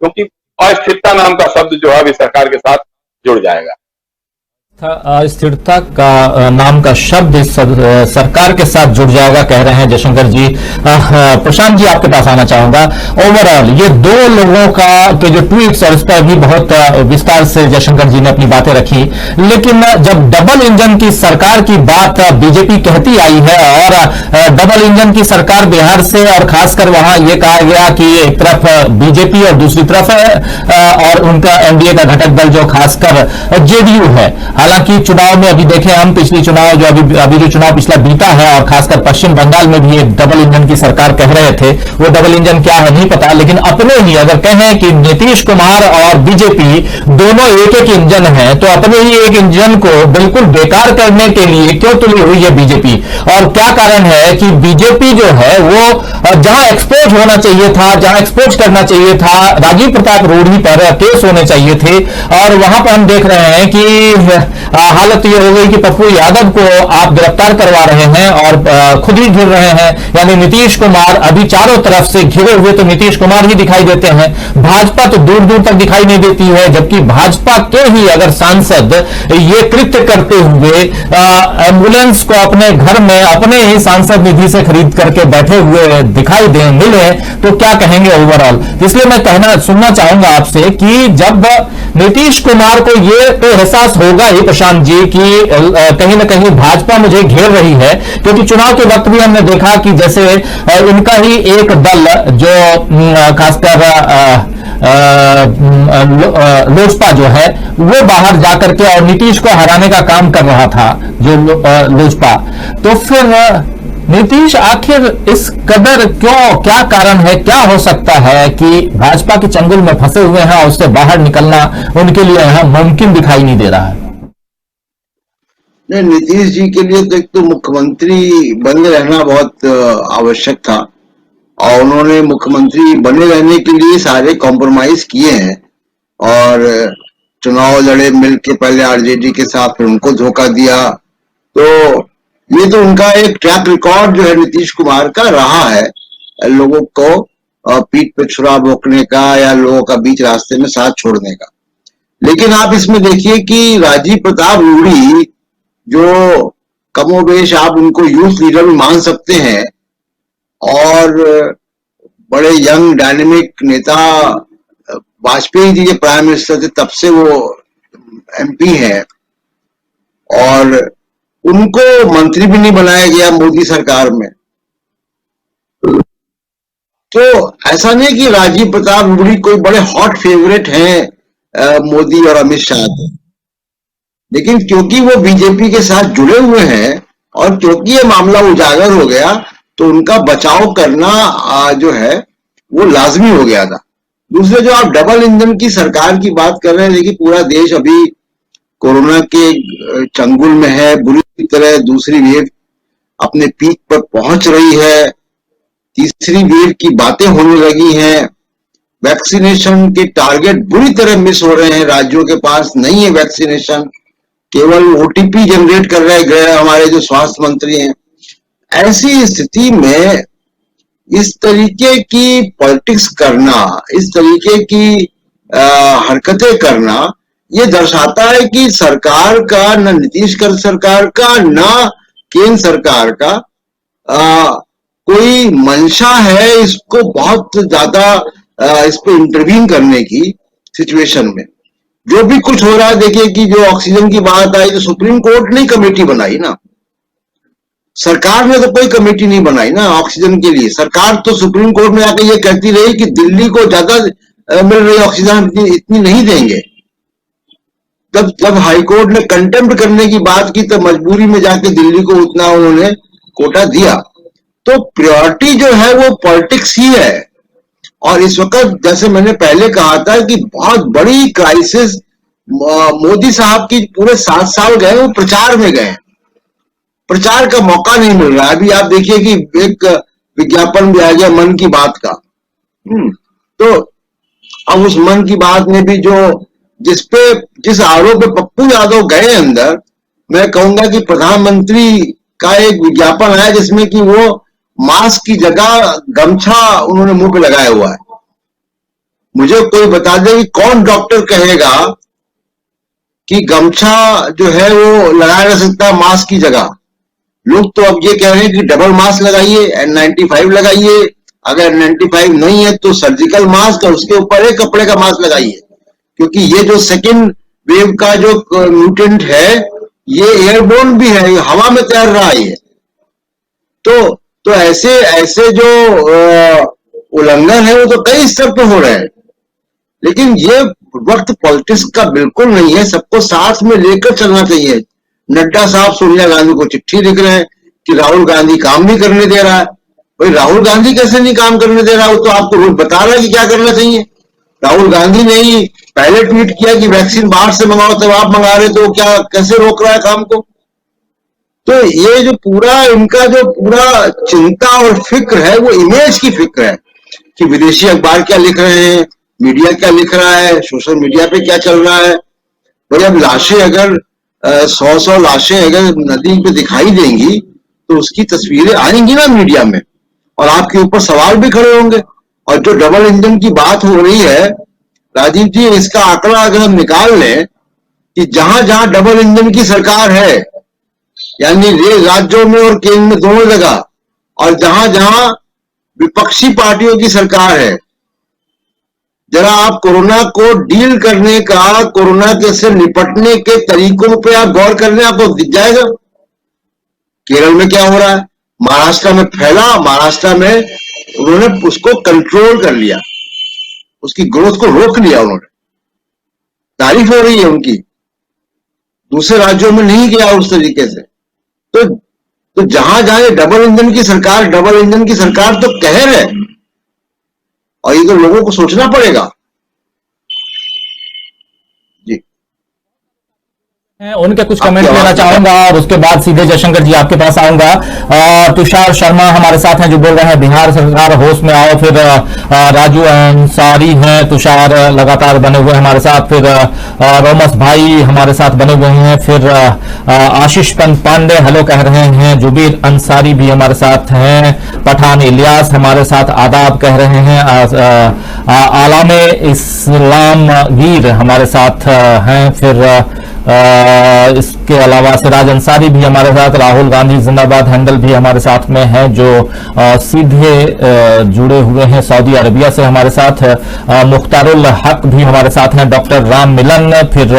क्योंकि अस्थिरता नाम का शब्द जो है अभी सरकार के साथ जुड़ जाएगा। अस्थिरता का नाम का शब्द इस सरकार के साथ जुड़ जाएगा, कह रहे हैं जयशंकर जी। प्रशांत जी, आपके पास आना चाहूंगा। ओवरऑल ये दो लोगों का के जो ट्वीट्स और इस पर भी बहुत विस्तार से जयशंकर जी ने अपनी बातें रखी, लेकिन जब डबल इंजन की सरकार की बात बीजेपी कहती आई है, और डबल इंजन की सरकार बिहार से, और खासकर वहां ये कहा गया कि एक तरफ बीजेपी और दूसरी तरफ और उनका एनडीए का घटक दल जो खासकर जेडीयू है, हालांकि चुनाव में अभी देखें हम पिछली चुनाव जो अभी जो चुनाव पिछला बीता है और खासकर पश्चिम बंगाल में भी एक डबल इंजन की सरकार कह रहे थे, वो डबल इंजन क्या है नहीं पता, लेकिन अपने ही अगर कहें कि नीतीश कुमार और बीजेपी दोनों एक एक इंजन है, तो अपने ही एक इंजन को बिल्कुल बेकार करने के लिए क्यों तुली हुई है बीजेपी? और क्या कारण है कि बीजेपी जो है वो जहां एक्सपोज होना चाहिए था, जहां एक्सपोज करना चाहिए था, राजीव प्रताप रूढ़ी पर केस होने चाहिए थे, और वहां पर हम देख रहे हैं कि हालत ये हो गई कि पप्पू यादव को आप गिरफ्तार करवा रहे हैं और खुद ही घिर रहे हैं। यानी नीतीश कुमार अभी चारों तरफ से घिरे हुए तो नीतीश कुमार ही दिखाई देते हैं, भाजपा तो दूर दूर तक दिखाई नहीं देती है, जबकि भाजपा के ही अगर सांसद ये कृत्य करते हुए एम्बुलेंस को अपने घर में अपने ही सांसद निधि से खरीद करके बैठे हुए दिखाई दे मिले तो क्या कहेंगे ओवरऑल? इसलिए मैं सुनना चाहूंगा आपसे कि जब नीतीश कुमार को ये तो एहसास होगा ही प्रशांत जी कि कहीं ना कहीं भाजपा मुझे घेर रही है, क्योंकि चुनाव के वक्त भी हमने देखा कि जैसे इनका ही एक दल जो खासकर लोजपा जो है वो बाहर जाकर के और नीतीश को हराने का काम कर रहा था, जो लोजपा। तो फिर नीतीश आखिर इस कदर क्यों, क्या कारण है, क्या हो सकता है कि भाजपा के चंगुल में फंसे हुए हैं और उससे बाहर निकलना उनके लिए मुमकिन दिखाई नहीं दे रहा है? नहीं, नीतीश जी के लिए तो एक तो मुख्यमंत्री बने रहना बहुत आवश्यक था, और उन्होंने मुख्यमंत्री बने रहने के लिए सारे कॉम्प्रोमाइज किए हैं और चुनाव लड़े मिलके, पहले आरजेडी के साथ, फिर उनको धोखा दिया। तो ये तो उनका एक ट्रैक रिकॉर्ड जो है नीतीश कुमार का रहा है, लोगों को पीठ पे छुरा भोंकने का या लोगों का बीच रास्ते में साथ छोड़ने का। लेकिन आप इसमें देखिए कि राजीव प्रताप रूढ़ी, जो कमोबेश आप उनको यूथ लीडर भी मान सकते हैं और बड़े यंग डायनेमिक नेता, वाजपेयी जी के प्राइम मिनिस्टर थे तब से वो एमपी है, और उनको मंत्री भी नहीं बनाया गया मोदी सरकार में। तो ऐसा नहीं कि राजीव प्रताप रूढ़ी कोई बड़े हॉट फेवरेट हैं मोदी और अमित शाह के, लेकिन क्योंकि वो बीजेपी के साथ जुड़े हुए हैं और क्योंकि ये मामला उजागर हो गया तो उनका बचाव करना जो है वो लाजमी हो गया था। दूसरे, जो आप डबल इंजन की सरकार की बात कर रहे हैं, देखिए पूरा देश अभी कोरोना के चंगुल में है, बुरी तरह दूसरी वेव अपने पीक पर पहुंच रही है, तीसरी वेव की बातें होने लगी हैं, वैक्सीनेशन के टारगेट बुरी तरह मिस हो रहे हैं, राज्यों के पास नहीं है वैक्सीनेशन, केवल ओटीपी जनरेट कर रहे गए हमारे जो स्वास्थ्य मंत्री हैं। ऐसी स्थिति में इस तरीके की पॉलिटिक्स करना, इस तरीके की हरकतें करना, ये दर्शाता है कि सरकार का, न नीतीश सरकार का, न केंद्र सरकार का कोई मंशा है इसको बहुत ज्यादा इस पे इंटरवीन करने की सिचुएशन में। जो भी कुछ हो रहा है, देखिए कि जो ऑक्सीजन की बात आई तो सुप्रीम कोर्ट ने कमेटी बनाई ना, सरकार ने तो कोई कमेटी नहीं बनाई ना ऑक्सीजन के लिए। सरकार तो सुप्रीम कोर्ट में आकर ये कहती रही कि दिल्ली को ज्यादा मिल रही ऑक्सीजन, इतनी नहीं देंगे। जब हाईकोर्ट ने कंटेम्प्ट करने की बात की तो मजबूरी में जाके दिल्ली को उतना उन्होंने कोटा दिया। तो प्रायोरिटी जो है वो पॉलिटिक्स ही है। और इस वक्त जैसे मैंने पहले कहा था कि बहुत बड़ी क्राइसिस, मोदी साहब की पूरे 7 साल गए वो प्रचार में गए, प्रचार का मौका नहीं मिल रहा। अभी आप देखिए कि एक विज्ञापन भी आ गया मन की बात का। तो अब उस मन की बात में भी जिस आरोप पे पप्पू यादव गए अंदर, मैं कहूंगा कि प्रधानमंत्री का एक विज्ञापन आया जिसमें कि वो मास्क की जगह गमछा उन्होंने मुंह पे लगाया हुआ है। मुझे कोई बता दे कि कौन डॉक्टर कहेगा कि गमछा जो है वो लगाया जा सकता है मास्क की जगह। लोग तो अब ये कह रहे हैं कि डबल मास्क लगाइए, N95 लगाइए, अगर N95 नहीं है तो सर्जिकल मास्क और उसके ऊपर एक कपड़े का मास्क लगाइए, क्योंकि ये जो सेकेंड वेव का जो म्यूटेंट है ये एयरबोर्न भी है, हवा में तैर रहा है ये। तो ऐसे जो उल्लंघन है वो तो कई स्तर पे हो रहे हैं, लेकिन ये वक्त पॉलिटिक्स का बिल्कुल नहीं है, सबको साथ में लेकर चलना चाहिए। नड्डा साहब सोनिया गांधी को चिट्ठी लिख रहे हैं कि राहुल गांधी काम नहीं करने दे रहा है। भाई राहुल गांधी कैसे नहीं काम करने दे रहा? वो तो आपको रोज बता रहा है कि क्या करना चाहिए। राहुल गांधी ने ही पहले ट्वीट किया कि वैक्सीन बाहर से मंगाओ, तब आप मंगा रहे तो क्या कैसे रोक रहा है काम को? तो ये जो पूरा इनका जो पूरा चिंता और फिक्र है वो इमेज की फिक्र है कि विदेशी अखबार क्या लिख रहे हैं, मीडिया क्या लिख रहा है, सोशल मीडिया पे क्या चल रहा है। भाई अब लाशें अगर 100 लाशें अगर नदी पे दिखाई देंगी तो उसकी तस्वीरें आएंगी ना मीडिया में, और आपके ऊपर सवाल भी खड़े होंगे। और जो डबल इंजन की बात हो रही है राजीव जी, इसका आंकड़ा अगर हम निकाल लें कि जहां जहां डबल इंजन की सरकार है, यानी राज्यों में और केंद्र में दोनों जगह, और जहां जहां विपक्षी पार्टियों की सरकार है, जरा आप कोरोना को डील करने का, कोरोना के से निपटने के तरीकों पे आप गौर कर लें, आपको दिख जाएगा। केरल में क्या हो रहा है, महाराष्ट्र में फैला, महाराष्ट्र में उन्होंने उसको कंट्रोल कर लिया, उसकी ग्रोथ को रोक लिया उन्होंने, तारीफ हो रही है उनकी। दूसरे राज्यों में नहीं गया उस तरीके से। तो जहां जहां डबल इंजन की सरकार तो कहर है, और ये तो लोगों को सोचना पड़ेगा। उनके कुछ कमेंट लेना चाहूंगा और उसके बाद सीधे जयशंकर जी आपके पास आऊंगा। तुषार शर्मा हमारे साथ हैं जो बोल रहे हैं बिहार सरकार होश में आओ। फिर राजू अंसारी हैं, तुषार लगातार बने हुए हमारे साथ। फिर रोमस भाई हमारे साथ बने हुए हैं। फिर आशीष पंत पांडे हेलो कह रहे हैं। जुबीर अंसारी भी हमारे साथ हैं। पठान इलियास हमारे साथ आदाब कह रहे हैं। आलामे इस्लाम वीर हमारे साथ हैं। फिर इसके अलावा सिराज अंसारी भी हमारे साथ। राहुल गांधी जिंदाबाद हैंडल भी हमारे साथ में है जो सीधे जुड़े हुए हैं सऊदी अरबिया से हमारे साथ। मुख्तारुल हक भी हमारे साथ हैं। डॉक्टर राम मिलन, फिर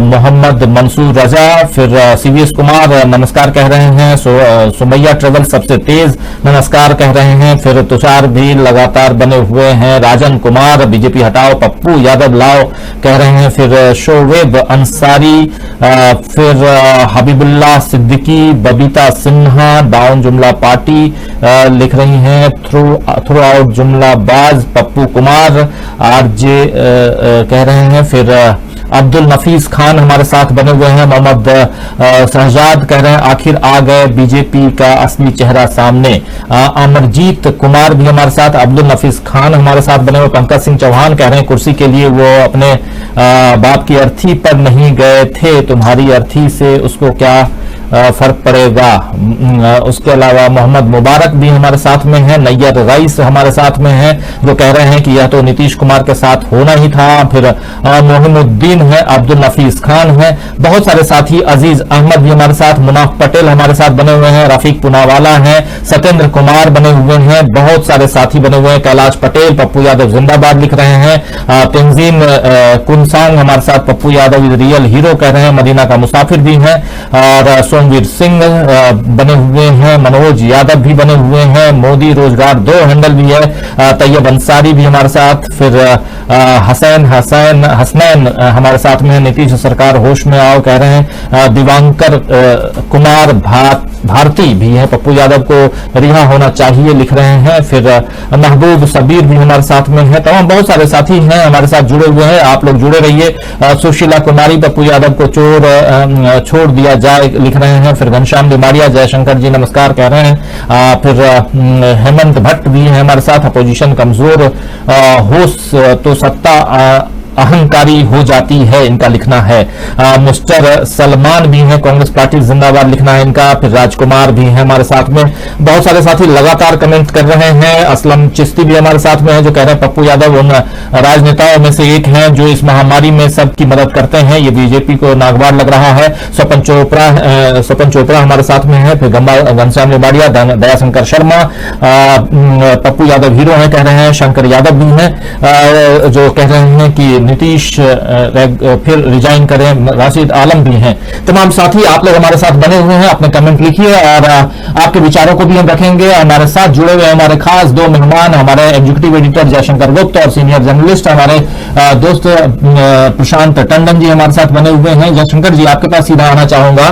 मोहम्मद मंसूर रजा, फिर सीवीएस कुमार नमस्कार कह रहे हैं। सुमैया ट्रेवल सबसे तेज नमस्कार कह रहे हैं। फिर तुषार भी लगातार बने हुए हैं। राजन कुमार बीजेपी हटाओ, पप्पू यादव लाओ कह रहे हैं। फिर शोवेब अंसारी, फिर हबीबुल्लाह सिद्दीकी, बबीता सिन्हा डाउन जुमला पार्टी लिख रही हैं। थ्रू आउट जुमला बाज, पप्पू कुमार आरजे कह रहे हैं। फिर अब्दुल नफीस खान हमारे साथ बने हुए हैं। मोहम्मद शहजाद कह रहे हैं आखिर आ गए बीजेपी का असली चेहरा सामने। अमरजीत कुमार भी हमारे साथ। अब्दुल नफीस खान हमारे साथ बने हुए। पंकज सिंह चौहान कह रहे हैं कुर्सी के लिए वो अपने बाप की अर्थी पर नहीं गए थे, तुम्हारी अर्थी से उसको क्या फर्क पड़ेगा। उसके अलावा मोहम्मद मुबारक भी हमारे साथ में है। नैयर रईस हमारे साथ में है जो कह रहे हैं कि यह तो नीतीश कुमार के साथ होना ही था। फिर मोहिमुद्दीन है, अब्दुल नफीस खान है, बहुत सारे साथी। अजीज अहमद भी हमारे साथ। मुनाफ पटेल हमारे साथ बने हुए हैं। रफीक पुनावाला है। सत्येंद्र कुमार बने हुए हैं। बहुत सारे साथी बने हुए हैं। कैलाश पटेल, पप्पू यादव जिंदाबाद लिख रहे हैं। तंजीम कुनसांग हमारे साथ। पप्पू यादव रियल हीरो कह रहे हैं। मदीना का मुसाफिर भी है। और सोमवीर सिंह बने हुए हैं। मनोज यादव भी बने हुए हैं। मोदी रोजगार 2 हैंडल भी है। तैयब अंसारी भी हमारे साथ। फिर हसनैन हमारे साथ में है। नीतीश सरकार होश में आओ कह रहे हैं। दिवांकर कुमार भारती भी है। पप्पू यादव को रिहा होना चाहिए लिख रहे हैं। फिर महबूब सबीर भी हमारे साथ में है। तमाम बहुत सारे साथी हैं हमारे साथ जुड़े हुए हैं। आप लोग जुड़े रहिए। सुशीला कुमारी पप्पू यादव को छोड़ दिया जाए लिख रहे हैं। फिर घनश्याम लिमाड़िया जयशंकर जी नमस्कार कह रहे हैं। फिर हेमंत भट्ट भी है हमारे साथ। अपोजिशन कमजोर हो तो सत्ता अहंकारी हो जाती है इनका लिखना है। मिस्टर सलमान भी हैं। कांग्रेस पार्टी जिंदाबाद लिखना है इनका। फिर राजकुमार भी हैं हमारे साथ में। बहुत सारे साथी लगातार कमेंट कर रहे हैं। असलम चिश्ती भी हमारे साथ में है जो कह रहे हैं पप्पू यादव उन राजनेताओं में से एक हैं जो इस महामारी में सबकी मदद करते हैं, ये बीजेपी को नागवार लग रहा है। स्वपन चोपड़ा हमारे साथ में है। फिर घनश्याम लिमाड़िया, दयाशंकर शर्मा, पप्पू यादव हीरो है कह रहे हैं। शंकर यादव भी हैं जो कह रहे हैं कि नीतीश फिर रिजाइन करें, राशिद आलम भी हैं। तमाम साथी आप लोग हमारे साथ बने हुए हैं, अपने कमेंट लिखिए और आपके विचारों को भी हम रखेंगे। हमारे साथ जुड़े हुए हमारे खास दो मेहमान, हमारे एग्जीक्यूटिव एडिटर जयशंकर गुप्ता और सीनियर जर्नलिस्ट हमारे दोस्त प्रशांत टंडन जी हमारे साथ बने हुए हैं। जयशंकर जी, आपके पास सीधा आना चाहूंगा।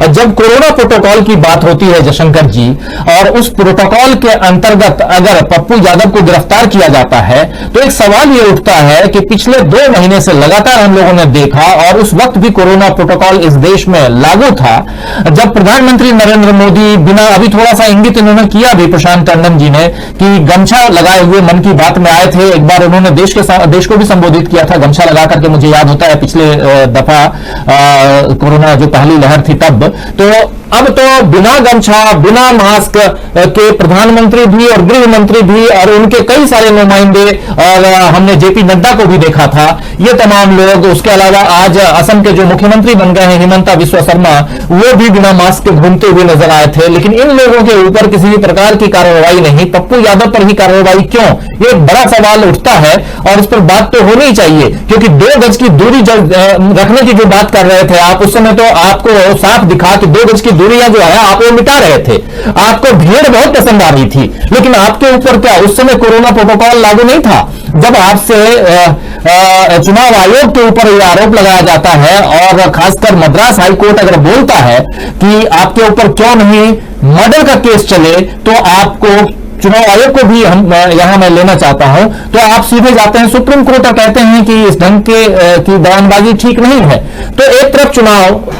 जब कोरोना प्रोटोकॉल की बात होती है जयशंकर जी, और उस प्रोटोकॉल के अंतर्गत अगर पप्पू यादव को गिरफ्तार किया जाता है तो एक सवाल यह उठता है कि पिछले 2 महीने से लगातार हम लोगों ने देखा, और उस वक्त भी कोरोना प्रोटोकॉल इस देश में लागू था, जब प्रधानमंत्री नरेंद्र मोदी बिना, अभी थोड़ा सा इंगित इन्होंने किया भी प्रशांत टंडन जी ने कि गमछा लगाए हुए मन की बात में आए थे। एक बार उन्होंने देश को भी संबोधित किया था गमछा लगा करके, मुझे याद होता है पिछले दफा कोरोना जो पहली लहर थी तब। तो अब तो बिना गमछा, बिना मास्क के प्रधानमंत्री भी और गृह मंत्री भी और उनके कई सारे नुमाइंदे, और हमने जेपी नड्डा को भी देखा था, ये तमाम लोग, उसके अलावा आज असम के जो मुख्यमंत्री बन गए हैं हिमंता बिस्वा शर्मा, वो भी बिना मास्क के घूमते हुए नजर आए थे। लेकिन इन लोगों के ऊपर किसी भी प्रकार की कार्रवाई नहीं, पप्पू यादव पर ही कार्रवाई क्यों, ये एक बड़ा सवाल उठता है और इस पर बात तो होनी ही चाहिए। क्योंकि 2 गज की दूरी रखने की जो बात कर रहे थे आप, उस समय तो आपको साफ दिखा कि 2 गज की दूरियां जो है आप वो मिटा रहे थे, आपको भीड़ बहुत पसंद आ रही थी। लेकिन आपके ऊपर क्या उस समय कोरोना प्रोटोकॉल लागू नहीं था? जब आपसे चुनाव आयोग के ऊपर यह आरोप लगाया जाता है और खासकर मद्रास हाईकोर्ट अगर बोलता है कि आपके ऊपर क्यों नहीं मर्डर का केस चले, तो आपको चुनाव आयोग को भी हम यहां मैं लेना चाहता हूं, तो आप सीधे जाते हैं सुप्रीम कोर्ट और कहते हैं कि इस ढंग की बयानबाजी ठीक नहीं है। तो एक तरफ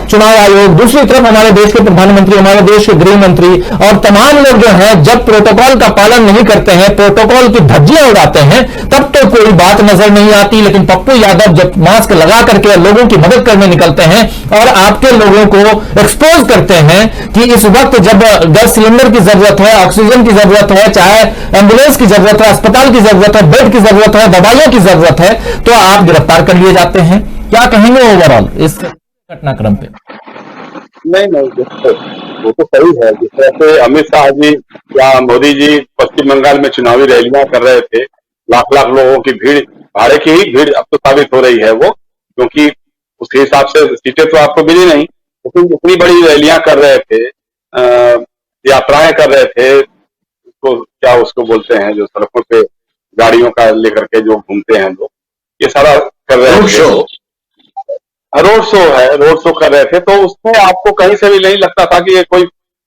चुनाव आयोग, दूसरी तरफ हमारे देश के प्रधानमंत्री, हमारे देश के गृह मंत्री और तमाम लोग जो हैं, जब प्रोटोकॉल का पालन नहीं करते हैं, प्रोटोकॉल की धज्जियां उड़ाते हैं, तब तो कोई बात नजर नहीं आती। लेकिन पप्पू यादव जब मास्क लगा करके लोगों की मदद करने निकलते हैं और आपके लोगों को एक्सपोज करते हैं कि इस वक्त जब गैस सिलेंडर की जरूरत है, ऑक्सीजन की जरूरत है, चाहे एम्बुलेंस की जरूरत है, अस्पताल की जरूरत है, बेड की जरूरत है, दवाइयों की जरूरत है, तो आप गिरफ्तार कर लिए जाते हैं। क्या कहेंगे ओवरऑल इस घटनाक्रम पे? नहीं, वो तो सही है। जिस तरह से अमित शाह जी या मोदी जी पश्चिम बंगाल में चुनावी रैलियां कर रहे थे, लाख लाख लोगों की भीड़, भाड़े की ही भीड़ अब तो साबित हो रही है वो, क्योंकि उसके हिसाब से सीटें तो आपको मिली नहीं, लेकिन जितनी बड़ी रैलियां कर रहे थे, यात्राएं कर रहे थे, क्या उसको बोलते हैं जो सड़कों पे गाड़ियों का लेकर के जो घूमते हैं लोग, ये सारा कर रहे थे। रोड शो कर रहे थे। तो उसमें आपको कहीं से भी नहीं लगता था कि ये कोई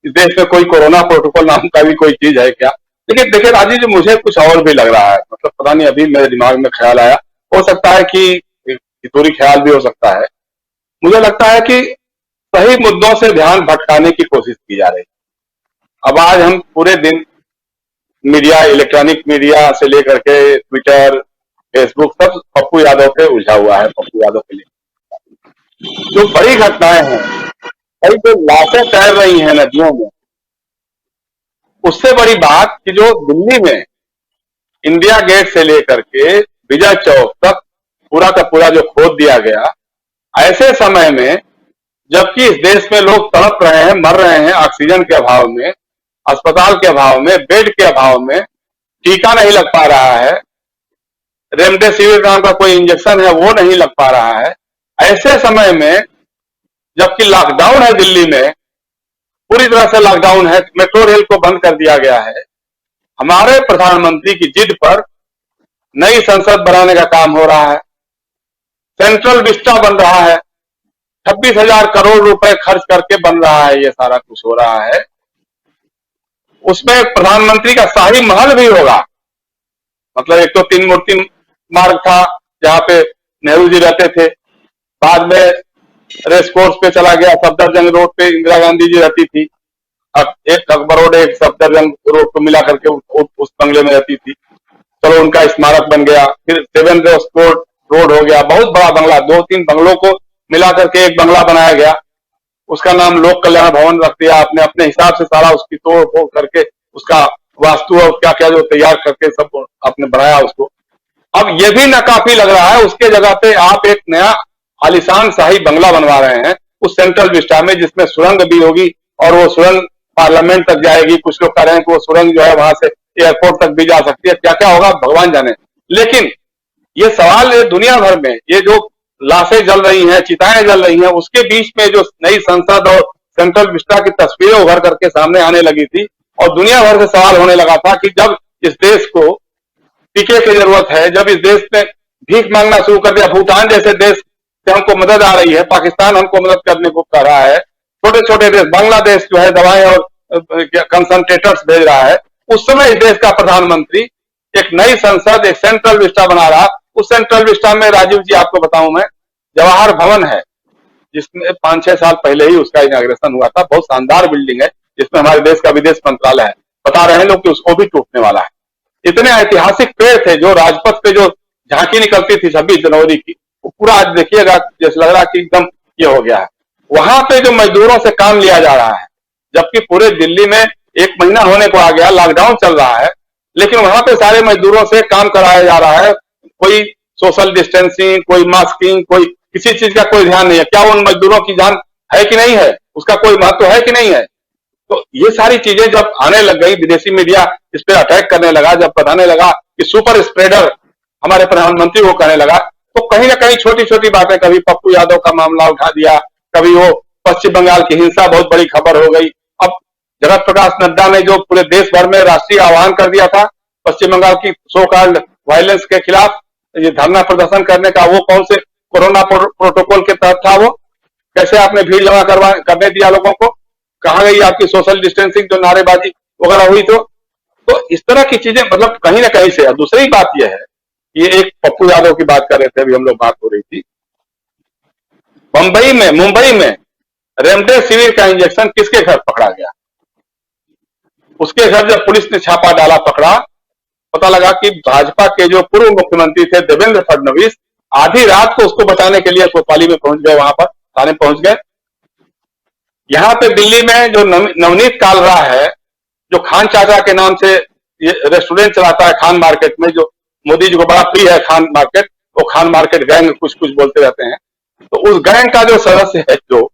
इस देश में कोई कोरोना प्रोटोकॉल नाम का भी कोई चीज है क्या। लेकिन देखिए राजीव जी, मुझे कुछ और भी लग रहा है, मतलब पता नहीं, अभी मेरे दिमाग में ख्याल आया, हो सकता है कि थोड़ी ख्याल भी हो सकता है। मुझे लगता है कि सही मुद्दों से ध्यान भटकाने की कोशिश की जा रही है। अब आज हम पूरे दिन मीडिया, इलेक्ट्रॉनिक मीडिया से लेकर के ट्विटर, फेसबुक, सब पप्पू यादव पे उलझा हुआ है। पप्पू यादव के लिए जो बड़ी घटनाएं हैं, कई जो लाशें तैर रही हैं नदियों में, उससे बड़ी बात कि जो दिल्ली में इंडिया गेट से लेकर के विजय चौक तक पूरा का पूरा जो खोद दिया गया, ऐसे समय में जबकि इस देश में लोग तड़प रहे हैं, मर रहे हैं ऑक्सीजन के अभाव में, अस्पताल के अभाव में, बेड के अभाव में, टीका नहीं लग पा रहा है, रेमडेसिविर नाम का कोई इंजेक्शन है वो नहीं लग पा रहा है, ऐसे समय में जबकि लॉकडाउन है दिल्ली में, पूरी तरह से लॉकडाउन है, मेट्रो रेल को बंद कर दिया गया है, हमारे प्रधानमंत्री की जिद पर नई संसद बनाने का काम हो रहा है, सेंट्रल विस्टा बन रहा है, 26,000 करोड़ रुपए खर्च करके बन रहा है, ये सारा कुछ हो रहा है। उसमें प्रधानमंत्री का शाही महल भी होगा, मतलब एक तो 3 मूर्ति मार्ग था जहां पे नेहरू जी रहते थे, बाद में रेस कोर्स पे चला गया, सफदरजंग रोड पे इंदिरा गांधी जी रहती थी, अब एक अकबर रोड, एक सफदरजंग रोड को मिला करके उस बंगले में रहती थी, चलो उनका स्मारक बन गया। फिर 7 रेस कोर्ट रोड हो गया, बहुत बड़ा बंगला, 2-3 बंगलों को मिला करके एक बंगला बनाया गया, उसका नाम लोक कल्याण भवन रख दिया आपने, अपने हिसाब से सारा उसकी तोड़ फोड़ करके उसका वास्तु और क्या क्या जो तैयार करके सब आपने बनाया उसको। अब ये भी नाकाफी लग रहा है, उसके जगह पे आप एक नया आलिशान शाही बंगला बनवा रहे हैं उस सेंट्रल विस्टा में, जिसमें सुरंग भी होगी और वो सुरंग पार्लियामेंट तक जाएगी। कुछ लोग कह रहे हैं कि वो सुरंग जो है वहां से एयरपोर्ट तक भी जा सकती है, क्या क्या होगा भगवान जाने। लेकिन ये सवाल दुनिया भर में, ये जो लाशें जल रही हैं, चिताएं जल रही हैं, उसके बीच में जो नई संसद और सेंट्रल विस्टा की तस्वीरें उभर करके सामने आने लगी थी और दुनिया भर से सवाल होने लगा था कि जब इस देश को टीके की जरूरत है, जब इस देश ने भीख मांगना शुरू कर दिया, भूटान जैसे देश से हमको मदद आ रही है, पाकिस्तान हमको मदद करने को कर रहा है, छोटे छोटे देश, बांग्लादेश जो है दवाएं और कंसंट्रेटर्स भेज रहा है, उस समय इस देश का प्रधानमंत्री एक नई संसद, एक सेंट्रल विस्टा बना रहा। उस सेंट्रल विस्टा में राजीव जी आपको बताऊं मैं, जवाहर भवन है जिसमें 5-6 साल पहले ही उसका इनॉग्रेशन हुआ था। बहुत शानदार बिल्डिंग है जिसमें हमारे देश का विदेश मंत्रालय है। बता रहे हैं लोग कि उसको भी टूटने वाला है। इतने ऐतिहासिक पेड़ थे जो राजपथ पे जो झांकी निकलती थी 26 जनवरी की, वो पूरा आज देखिएगा जैसे लग रहा कि एकदम ये हो गया है। वहां पे जो मजदूरों से काम लिया जा रहा है, जबकि पूरे दिल्ली में 1 महीना होने को आ गया, लॉकडाउन चल रहा है, लेकिन वहां पे सारे मजदूरों से काम कराया जा रहा है। कोई सोशल डिस्टेंसिंग, कोई मास्किंग, कोई किसी चीज का कोई ध्यान नहीं है। क्या उन मजदूरों की जान है कि नहीं है, उसका कोई महत्व है कि नहीं है? तो ये सारी चीजें जब आने लग गई, विदेशी मीडिया इस पर अटैक करने लगा, जब बताने लगा कि सुपर स्प्रेडर हमारे प्रधानमंत्री को कहने लगा, तो कहीं ना कहीं छोटी छोटी बातें, कभी पप्पू यादव का मामला उठा दिया, कभी वो पश्चिम बंगाल की हिंसा बहुत बड़ी खबर हो गई। अब जगत प्रकाश नड्डा ने जो पूरे देश भर में राष्ट्रीय आह्वान कर दिया था पश्चिम बंगाल की सो कॉल्ड वायलेंस के खिलाफ, ये धरना प्रदर्शन करने का, वो कौन से कोरोना प्रोटोकॉल के तहत था? वो कैसे आपने भीड़ जमा करने दिया लोगों को? कहां गई आपकी सोशल डिस्टेंसिंग, जो नारेबाजी वगैरह हुई? तो इस तरह की चीजें मतलब कहीं ना कहीं से। दूसरी बात यह है, ये एक पप्पू यादव की बात कर रहे थे, अभी हम लोग बात हो रही थी, मुंबई में रेमडेसिविर का इंजेक्शन किसके घर पकड़ा गया? उसके घर जब पुलिस ने छापा डाला, पकड़ा, पता लगा कि भाजपा के जो पूर्व मुख्यमंत्री थे देवेंद्र फडणवीस, आधी रात को उसको बचाने के लिए कोतवाली में पहुंच गए, वहां पर थाने पहुंच गए। यहाँ पे दिल्ली में जो नवनीत कालरा है, जो खान चाचा के नाम से ये रेस्टोरेंट चलाता है खान मार्केट में, जो मोदी जी को बड़ा प्रिय है खान मार्केट, वो खान मार्केट गैंग कुछ कुछ बोलते रहते हैं। तो उस गैंग का जो सदस्य है, जो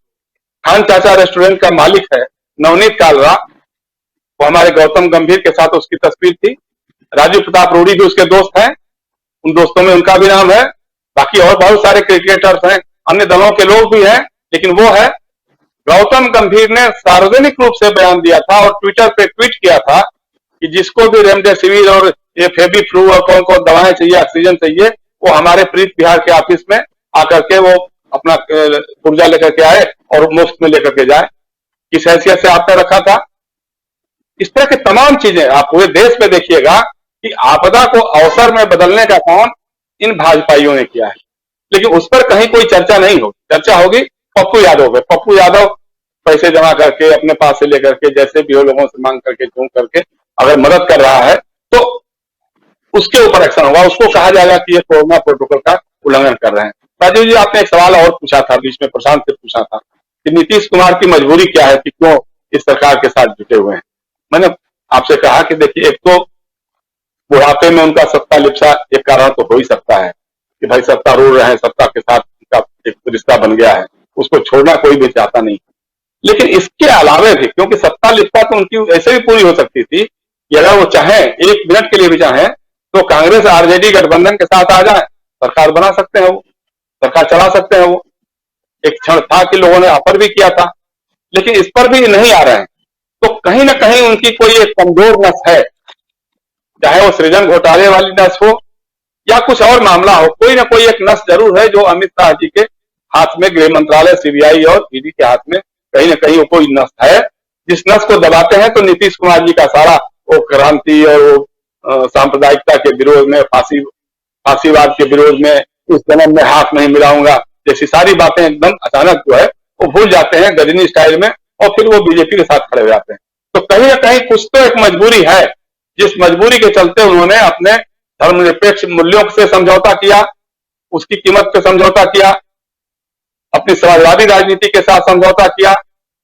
खान चाचा रेस्टोरेंट का मालिक है नवनीत कालरा, वो हमारे गौतम गंभीर के साथ उसकी तस्वीर थी। राजीव प्रताप रूडी भी उसके दोस्त हैं, उन दोस्तों में उनका भी नाम है। बाकी और बहुत सारे क्रिकेटर्स हैं, अन्य दलों के लोग भी हैं, लेकिन वो है गौतम गंभीर ने सार्वजनिक रूप से बयान दिया था और ट्विटर पे ट्वीट किया था कि जिसको भी रेमडेसिविर और ये फेबी फ्लू और कौन कौन दवाएं चाहिए, ऑक्सीजन चाहिए, वो हमारे प्रीत बिहार के ऑफिस में आकर के वो अपना पुर्जा लेकर के आए और मुफ्त में लेकर के जाए। किस हैसियत से आपने रखा था? इस तरह की तमाम चीजें आप पूरे देश में देखिएगा कि आपदा को अवसर में बदलने का काम इन भाजपाइयों ने किया है, लेकिन उस पर कहीं कोई चर्चा नहीं होगी। चर्चा होगी पप्पू यादव पे। पप्पू यादव पैसे जमा करके अपने पास से लेकर के, जैसे भी हो लोगों से मांग करके, झूम करके अगर मदद कर रहा है तो उसके ऊपर एक्शन होगा, उसको कहा जाएगा कि ये कोरोना प्रोटोकॉल का उल्लंघन कर रहे हैं। राजीव जी, आपने एक सवाल और पूछा था बीच में, प्रशांत से पूछा था कि नीतीश कुमार की मजबूरी क्या है कि क्यों इस सरकार के साथ जुटे हुए हैं। मैंने आपसे कहा कि देखिए, एक तो बुढ़ापे में उनका सत्ता लिप्सा एक कारण तो हो ही सकता है कि भाई सत्ता रूढ़ रहे हैं, सत्ता के साथ उनका एक रिश्ता बन गया है, उसको छोड़ना कोई भी चाहता नहीं। लेकिन इसके अलावे भी, क्योंकि सत्ता लिप्सा तो उनकी ऐसे भी पूरी हो सकती थी कि अगर वो चाहें, 1 मिनट के लिए भी चाहें, तो कांग्रेस आरजेडी गठबंधन के साथ आ जाए, सरकार बना सकते हैं, वो सरकार चला सकते हैं। वो एक क्षण था कि लोगों ने ऑफर भी किया था, लेकिन इस पर भी नहीं आ रहे हैं। तो कहीं ना कहीं उनकी कोई एक कमजोर नस है, चाहे वो सृजन घोटाले वाली नस हो या कुछ और मामला हो, कोई ना कोई एक नस जरूर है जो अमित शाह जी के हाथ में, गृह मंत्रालय, सीबीआई और ईडी के हाथ में कहीं ना कहीं वो कोई नस है, जिस नस को दबाते हैं तो नीतीश कुमार जी का सारा वो क्रांति और वो सांप्रदायिकता के विरोध में, फांसीवाद के विरोध में, इस जन्म में हाथ नहीं मिलाऊंगा जैसी सारी बातें एकदम अचानक जो है वो भूल जाते हैं गजनी स्टाइल में, और फिर वो बीजेपी के साथ खड़े हो जाते हैं। तो कहीं ना कहीं कुछ तो एक मजबूरी है, जिस मजबूरी के चलते उन्होंने अपने धर्मनिरपेक्ष मूल्यों से समझौता किया, उसकी कीमत पे समझौता किया, अपनी समाजवादी राजनीति के साथ समझौता किया,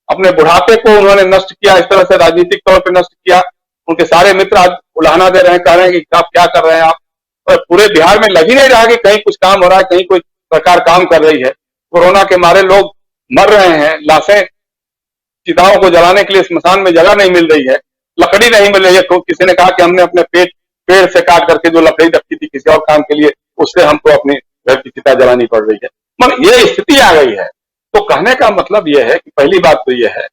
अपने बुढ़ापे को उन्होंने नष्ट किया, इस तरह से राजनीतिक तौर पर नष्ट किया। उनके सारे मित्र आज उलाहना दे रहे हैं, कह रहे हैं कि आप क्या कर रहे हैं आप, और पूरे बिहार में लग ही नहीं रहा कि कहीं कुछ काम हो रहा है, कहीं कोई सरकार काम कर रही है। कोरोना के मारे लोग मर रहे हैं, लाशें, चिताओं को जलाने के लिए स्मशान में जगह नहीं मिल रही है, लकड़ी नहीं मिल रही है। किसी ने कहा कि हमने अपने पेड़ से काट करके जो लकड़ी रखी थी किसी और काम के लिए उससे हमको अपनी घर की चिता जलानी पड़ रही है। मगर ये स्थिति आ गई है। तो कहने का मतलब यह है कि पहली बात तो यह है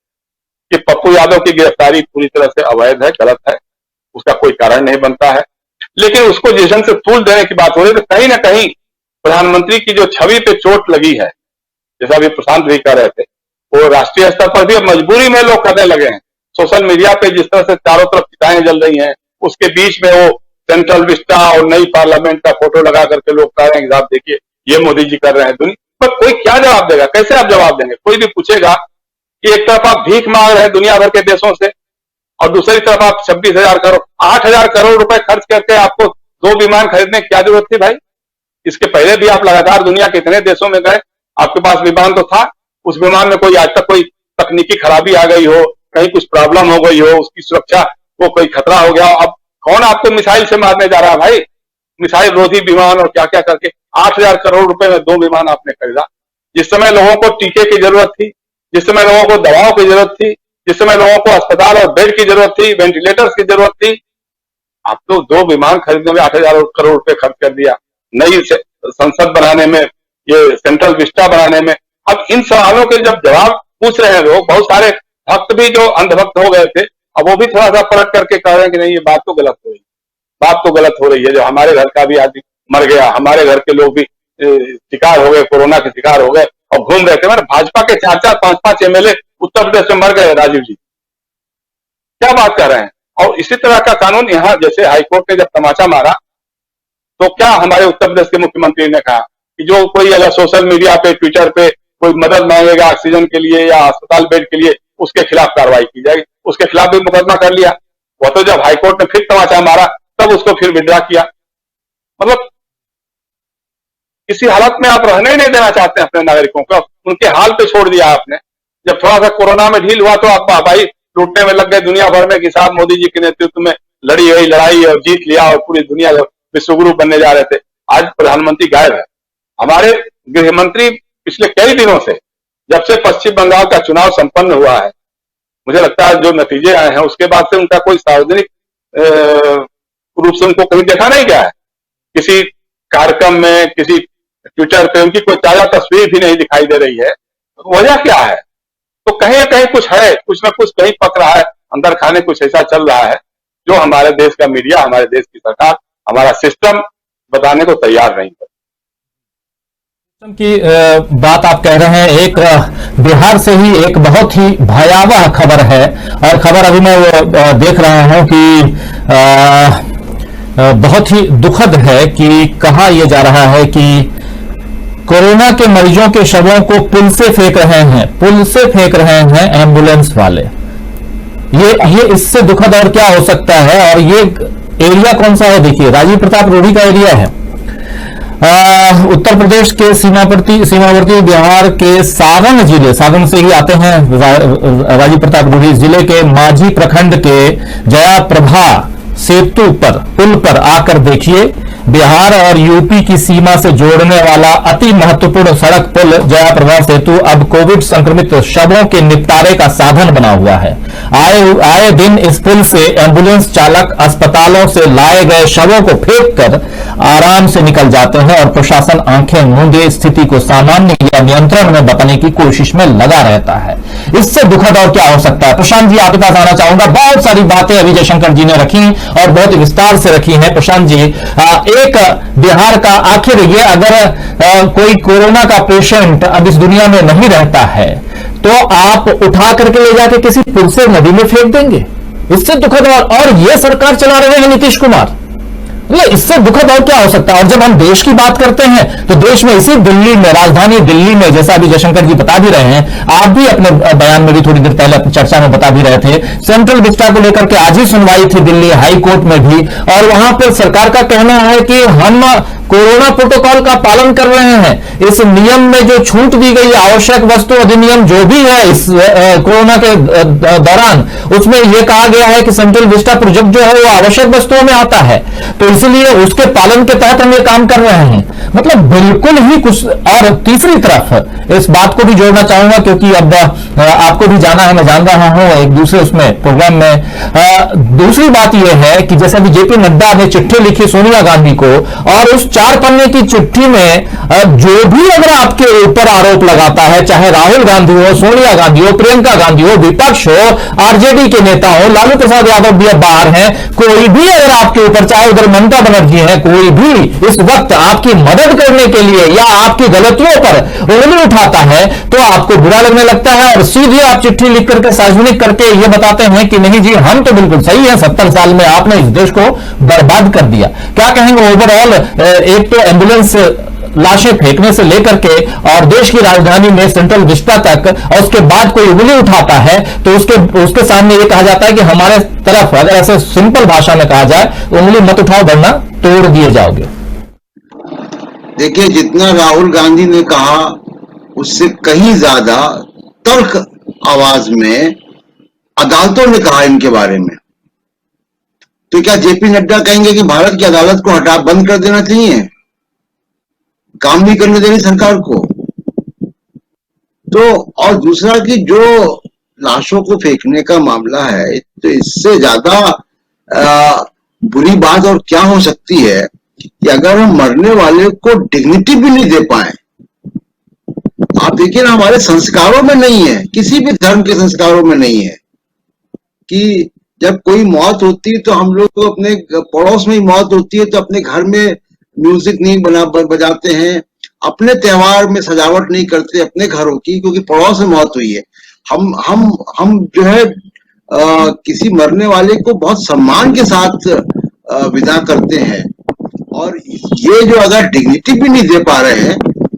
कि पप्पू यादव की गिरफ्तारी पूरी तरह से अवैध है, गलत है, उसका कोई कारण नहीं बनता है। लेकिन उसको जिस ढंग से तूल देने की बात हो रही है, तो कहीं ना कहीं प्रधानमंत्री की जो छवि पे चोट लगी है, जैसा अभी प्रशांत भी कह रहे थे, वो राष्ट्रीय स्तर पर भी अब मजबूरी में लोग करने लगे हैं। सोशल मीडिया पे जिस तरह से चारों तरफ चिताएं जल रही हैं, उसके बीच में वो सेंट्रल विस्टा और नई पार्लियामेंट का फोटो लगा करके लोग कह रहे हैं कि साहब देखिए ये मोदी जी कर रहे हैं। दुनिया पर कोई क्या जवाब देगा? कैसे आप जवाब देंगे? कोई भी पूछेगा कि एक तरफ आप भीख मांग रहे हैं दुनिया भर के देशों से और दूसरी तरफ आप 26,000 करोड़ 8,000 करोड़ रुपए खर्च करके आपको 2 विमान खरीदने की क्या जरूरत थी भाई? इसके पहले भी आप लगातार दुनिया के इतने देशों में गए, आपके पास विमान तो था, उस विमान में कोई आज तक कोई तकनीकी खराबी आ गई हो, कहीं कुछ प्रॉब्लम हो गई हो, उसकी सुरक्षा को कोई खतरा हो गया। अब कौन आपको मिसाइल से मारने जा रहा है भाई? मिसाइल रोधी विमान और क्या क्या करके 8,000 करोड़ रुपए में 2 विमान आपने खरीदा। जिस समय लोगों को टीके की जरूरत थी, जिस समय लोगों को दवाओं की जरूरत थी, जिस समय लोगों को अस्पताल और बेड की जरूरत थी, वेंटिलेटर्स की जरूरत थी, आप तो 2 विमान खरीदने में 8,000 करोड़ रुपए खर्च कर दिया। नई संसद बनाने में, ये सेंट्रल विस्टा बनाने में। अब इन सवालों के जब जवाब पूछ रहे हैं लोग, बहुत सारे भक्त भी जो अंधभक्त हो गए थे, अब वो भी थोड़ा सा परख करके कह रहे हैं कि नहीं ये बात तो गलत हो रही है, बात तो गलत हो रही है। जो हमारे घर का भी आदमी मर गया, हमारे घर के लोग भी शिकार हो गए, कोरोना के शिकार हो गए और घूम रहे थे। मैंने भाजपा के 4-4, 5-5 एमएलए उत्तर प्रदेश में मर गए। राजीव जी क्या बात कर रहे हैं? और इसी तरह का कानून यहाँ जैसे हाईकोर्ट ने जब तमाचा मारा, तो क्या हमारे उत्तर प्रदेश के मुख्यमंत्री ने कहा कि जो कोई अगर सोशल मीडिया पे, ट्विटर पे कोई मदद मांगेगा ऑक्सीजन के लिए या अस्पताल बेड के लिए, उसके खिलाफ कार्रवाई की जाएगी। उसके खिलाफ भी मुकदमा कर लिया। वो तो जब हाईकोर्ट ने फिर तमाचा मारा तब उसको फिर विड्रॉ किया। मतलब किसी हालत में आप रहने ही नहीं देना चाहते हैं अपने नागरिकों को, उनके हाल पे छोड़ दिया आपने। जब थोड़ा सा कोरोना में ढील हुआ तो आप भाई लूटने में लग गए दुनिया भर में कि साहब मोदी जी के नेतृत्व में लड़ी गई लड़ाई और जीत लिया और पूरी दुनिया विश्वगुरु बनने जा रहे थे। आज प्रधानमंत्री गायब है। हमारे गृह मंत्री पिछले कई दिनों से, जब से पश्चिम बंगाल का चुनाव संपन्न हुआ है, मुझे लगता है जो नतीजे आए हैं उसके बाद से उनका कोई सार्वजनिक रूप से उनको कहीं देखा नहीं गया है। किसी कार्यक्रम में, किसी ट्विटर पे उनकी कोई ताजा तस्वीर भी नहीं दिखाई दे रही है। तो वजह क्या है? तो कहीं ना कहीं कुछ है, कुछ ना कुछ कहीं पक रहा है, अंदर खाने कुछ ऐसा चल रहा है जो हमारे देश का मीडिया, हमारे देश की सरकार, हमारा सिस्टम बताने को तैयार नहीं है। की बात आप कह रहे हैं। एक बिहार से ही एक बहुत ही भयावह खबर है और खबर अभी मैं देख रहा हूं कि बहुत ही दुखद है कि कहा यह जा रहा है कि कोरोना के मरीजों के शवों को पुल से फेंक रहे हैं एम्बुलेंस वाले। ये इससे दुखद और क्या हो सकता है? और ये एरिया कौन सा है? देखिए, राजीव प्रताप रूढ़ी का एरिया है। उत्तर प्रदेश के सीमावर्ती बिहार के सारण से ही आते हैं राजीव प्रताप रूढ़ी। जिले के माझी प्रखंड के जया प्रभा सेतु पर, पुल पर आकर देखिए, बिहार और यूपी की सीमा से जोड़ने वाला अति महत्वपूर्ण सड़क पुल जया प्रभा सेतु अब कोविड संक्रमित शवों के निपटारे का साधन बना हुआ है। आए दिन इस पुल से एम्बुलेंस चालक अस्पतालों से लाए गए शवों को फेंककर आराम से निकल जाते हैं और प्रशासन आंखें मूंदे स्थिति को सामान्य या नियंत्रण में बताने की कोशिश में लगा रहता है। इससे दुखद और क्या हो सकता है? प्रशांत जी, आपके पास आना चाहूंगा। बहुत सारी बातें अभी जयशंकर जी ने रखी और बहुत विस्तार से रखी हैं। प्रशांत जी, एक बिहार का, आखिर ये अगर कोई कोरोना का पेशेंट अब इस दुनिया में नहीं रहता है तो आप उठा करके ले जाके किसी पुल से नदी में फेंक देंगे? इससे दुखद और ये सरकार चला रहे हैं नीतीश कुमार। इससे दुखद और क्या हो सकता है? और जब हम देश की बात करते हैं तो देश में इसी दिल्ली में, राजधानी दिल्ली में, जैसा अभी जयशंकर जी बता भी रहे हैं, आप भी अपने बयान में भी थोड़ी देर पहले अपनी चर्चा में बता भी रहे थे, सेंट्रल विस्टा को लेकर के आज ही सुनवाई थी दिल्ली हाई कोर्ट में भी, और वहां पर सरकार का कहना है कि हम कोरोना प्रोटोकॉल का पालन कर रहे हैं। इस नियम में जो छूट दी गई, आवश्यक वस्तु अधिनियम जो भी है इस कोरोना के दौरान, उसमें यह कहा गया है कि सेंट्रल विस्टा प्रोजेक्ट जो है वो आवश्यक वस्तुओं में आता है। तो इसलिए उसके पालन के तहत हम ये काम कर रहे हैं। मतलब बिल्कुल ही कुछ। और तीसरी तरफ इस बात को भी जोड़ना चाहूंगा, क्योंकि अब आपको भी जाना है, मैं जान रहा हूं एक दूसरे उसमें प्रोग्राम में। दूसरी बात यह है कि जैसे अभी जेपी नड्डा ने चिट्ठी लिखी सोनिया गांधी को, और उस 4 पन्ने की चिट्ठी में जो भी अगर आपके ऊपर आरोप लगाता है, चाहे राहुल गांधी हो, सोनिया गांधी हो, प्रियंका गांधी हो, विपक्ष हो, आरजेडी के नेता हो, लालू प्रसाद यादव भी अब बाहर हैं, कोई भी अगर आपके ऊपर, चाहे उधर ममता बनर्जी है, कोई भी इस वक्त आपकी मदद करने के लिए या आपकी गलतियों पर उंगली उठाता है, तो आपको बुरा लगने लगता है और सीधे आप चिट्ठी लिख करके सार्वजनिक करके ये बताते हैं कि नहीं जी, हम तो बिल्कुल सही है, 70 साल में आपने इस देश को बर्बाद कर दिया। क्या कहेंगे ओवरऑल? एक तो एम्बुलेंस लाशें फेंकने से लेकर के और देश की राजधानी में सेंट्रल विस्टा तक, और उसके बाद कोई उंगली उठाता है तो उसके सामने ये कहा जाता है कि हमारे तरफ, अगर ऐसे सिंपल भाषा में कहा जाए, उंगली मत उठाओ वरना तोड़ दिए जाओगे। देखिए, जितना राहुल गांधी ने कहा उससे कहीं ज्यादा तर्क आवाज में अदालतों ने कहा इनके बारे में। तो क्या जेपी नड्डा कहेंगे कि भारत की अदालत को हटा बंद कर देना चाहिए, काम नहीं करने देनी सरकार को? तो और दूसरा कि जो लाशों को फेंकने का मामला है, तो इससे ज्यादा बुरी बात और क्या हो सकती है कि अगर हम मरने वाले को डिग्निटी भी नहीं दे पाए। आप देखिए ना, हमारे संस्कारों में नहीं है, किसी भी धर्म के संस्कारों में नहीं है कि जब कोई मौत होती है तो हम लोग को अपने पड़ोस में ही मौत होती है तो अपने घर में म्यूजिक नहीं बजाते हैं, अपने त्योहार में सजावट नहीं करते अपने घरों की, क्योंकि पड़ोस में मौत हुई है। हम जो है किसी मरने वाले को बहुत सम्मान के साथ विदा करते हैं। और ये जो अगर डिग्निटी भी नहीं दे पा रहे हैं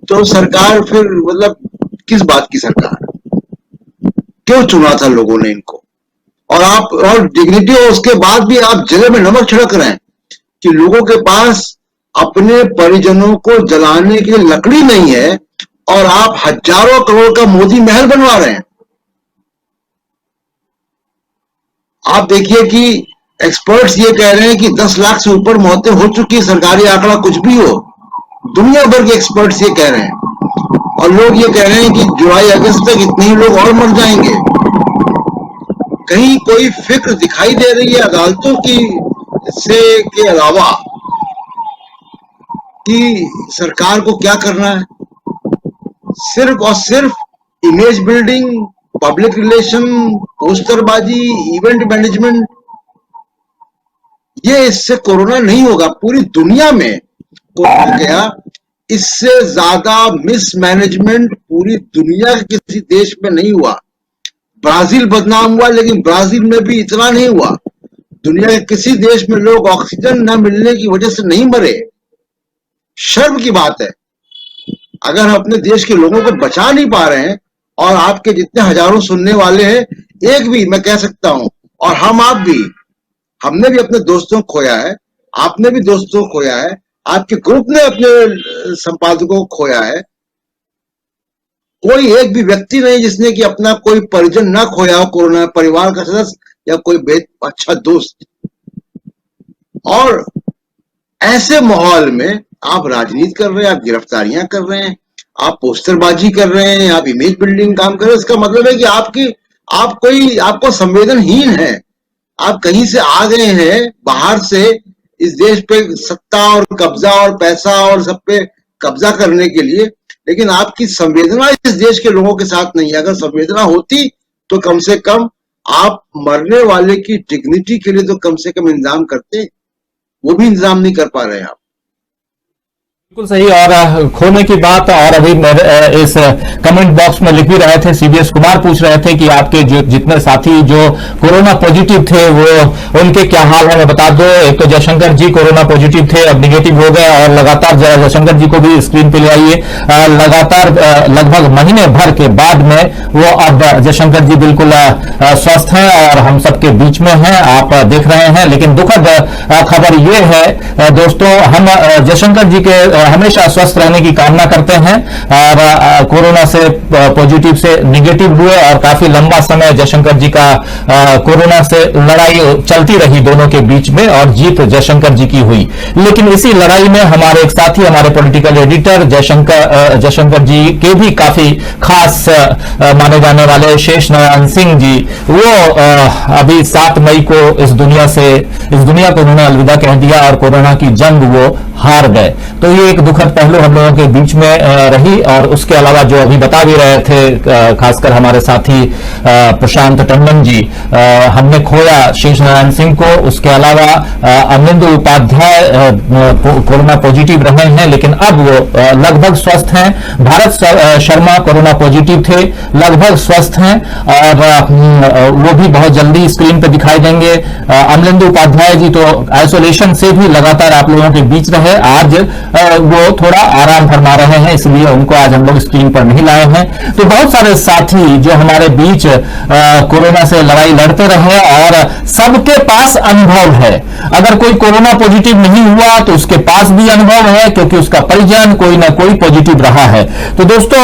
तो सरकार फिर मतलब किस बात की सरकार? क्यों चुना था लोगों ने इनको? और डिग्निटी और उसके बाद भी आप जले में नमक छिड़क रहे हैं कि लोगों के पास अपने परिजनों को जलाने के लिए लकड़ी नहीं है और आप हजारों करोड़ का मोदी महल बनवा रहे हैं। आप देखिए कि एक्सपर्ट्स ये कह रहे हैं कि 10 लाख से ऊपर मौतें हो चुकी है, सरकारी आंकड़ा कुछ भी हो, दुनिया भर के एक्सपर्ट्स ये कह रहे हैं। और लोग ये कह रहे हैं कि जुलाई अगस्त तक इतने ही लोग और मर जाएंगे। कहीं कोई फिक्र दिखाई दे रही है अदालतों की से के अलावा कि सरकार को क्या करना है? सिर्फ और सिर्फ इमेज बिल्डिंग, पब्लिक रिलेशन, पोस्टरबाजी, इवेंट मैनेजमेंट, ये इससे कोरोना नहीं होगा। पूरी दुनिया में कोरोना गया, इससे ज्यादा मिसमैनेजमेंट पूरी दुनिया के किसी देश में नहीं हुआ। ब्राजील बदनाम हुआ, लेकिन ब्राजील में भी इतना नहीं हुआ। दुनिया के किसी देश में लोग ऑक्सीजन न मिलने की वजह से नहीं मरे। शर्म की बात है अगर हम अपने देश के लोगों को बचा नहीं पा रहे हैं। और आपके जितने हजारों सुनने वाले हैं, एक भी मैं कह सकता हूं, और आप भी, हमने भी अपने दोस्तों को खोया है, आपने भी दोस्तों को खोया है, आपके ग्रुप ने अपने संपादकों को खोया है। कोई एक भी व्यक्ति नहीं जिसने कि अपना कोई परिजन ना खोया हो, कोरोना, परिवार का सदस्य या कोई अच्छा दोस्त। और ऐसे माहौल में आप राजनीति कर रहे हैं, आप गिरफ्तारियां कर रहे हैं, आप पोस्टरबाजी कर रहे हैं, आप इमेज बिल्डिंग काम कर रहे हैं। इसका मतलब है कि आपको संवेदनहीन है। आप कहीं से आ गए हैं बाहर से इस देश पे सत्ता और कब्जा और पैसा और सब पे कब्जा करने के लिए, लेकिन आपकी संवेदना इस देश के लोगों के साथ नहीं है। अगर संवेदना होती तो कम से कम आप मरने वाले की डिग्निटी के लिए तो कम से कम इंतजाम करते। वो भी इंतजाम नहीं कर पा रहे हैं आप। बिल्कुल सही। और खोने की बात, और अभी इस कमेंट बॉक्स में लिख भी रहे थे, सीबीएस कुमार पूछ रहे थे कि आपके जो जितने साथी जो कोरोना पॉजिटिव थे वो उनके क्या हाल है, मैं बता दो। एक तो जयशंकर जी कोरोना पॉजिटिव थे, अब निगेटिव हो गए, और लगातार जयशंकर जी को भी स्क्रीन पे ले आइए। लगातार लगभग महीने भर के बाद में वो अब जयशंकर जी बिल्कुल स्वस्थ हैं और हम सबके बीच में हैं, आप देख रहे हैं। लेकिन दुखद खबर ये है दोस्तों, हम जयशंकर जी के हमेशा स्वस्थ रहने की कामना करते हैं। और कोरोना से पॉजिटिव से निगेटिव हुए और काफी लंबा समय जयशंकर जी का कोरोना से लड़ाई चलती रही दोनों के बीच में और जीत जयशंकर जी की हुई। लेकिन इसी लड़ाई में हमारे एक साथी, हमारे पॉलिटिकल एडिटर जयशंकर जी के भी काफी खास माने जाने वाले शेष नारायण सिंह जी, वो अभी 7 मई को इस दुनिया को उन्होंने अलविदा कह दिया और कोरोना की जंग वो हार गए। तो ये एक दुखद पहलू हम लोगों के बीच में रही। और उसके अलावा जो अभी बता भी रहे थे खासकर हमारे साथी प्रशांत टंडन जी, हमने खोया शेष नारायण सिंह को। उसके अलावा अमरिंदर उपाध्याय कोरोना पॉजिटिव रहे हैं, लेकिन अब वो लगभग स्वस्थ हैं। भारत शर्मा कोरोना पॉजिटिव थे, लगभग स्वस्थ हैं और वो भी बहुत जल्दी स्क्रीन पे दिखाई देंगे। अमरिंदर उपाध्याय जी तो आइसोलेशन से भी लगातार आप लोगों के बीच रहे, आज वो थोड़ा आराम फरमा रहे हैं, इसलिए उनको आज हम लोग स्क्रीन पर नहीं लाए हैं। तो बहुत सारे साथी जो हमारे बीच कोरोना से लड़ाई लड़ते रहे और सबके पास अनुभव है। अगर कोई कोरोना पॉजिटिव नहीं हुआ तो उसके पास भी अनुभव है, क्योंकि उसका परिजन कोई ना कोई पॉजिटिव रहा है। तो दोस्तों,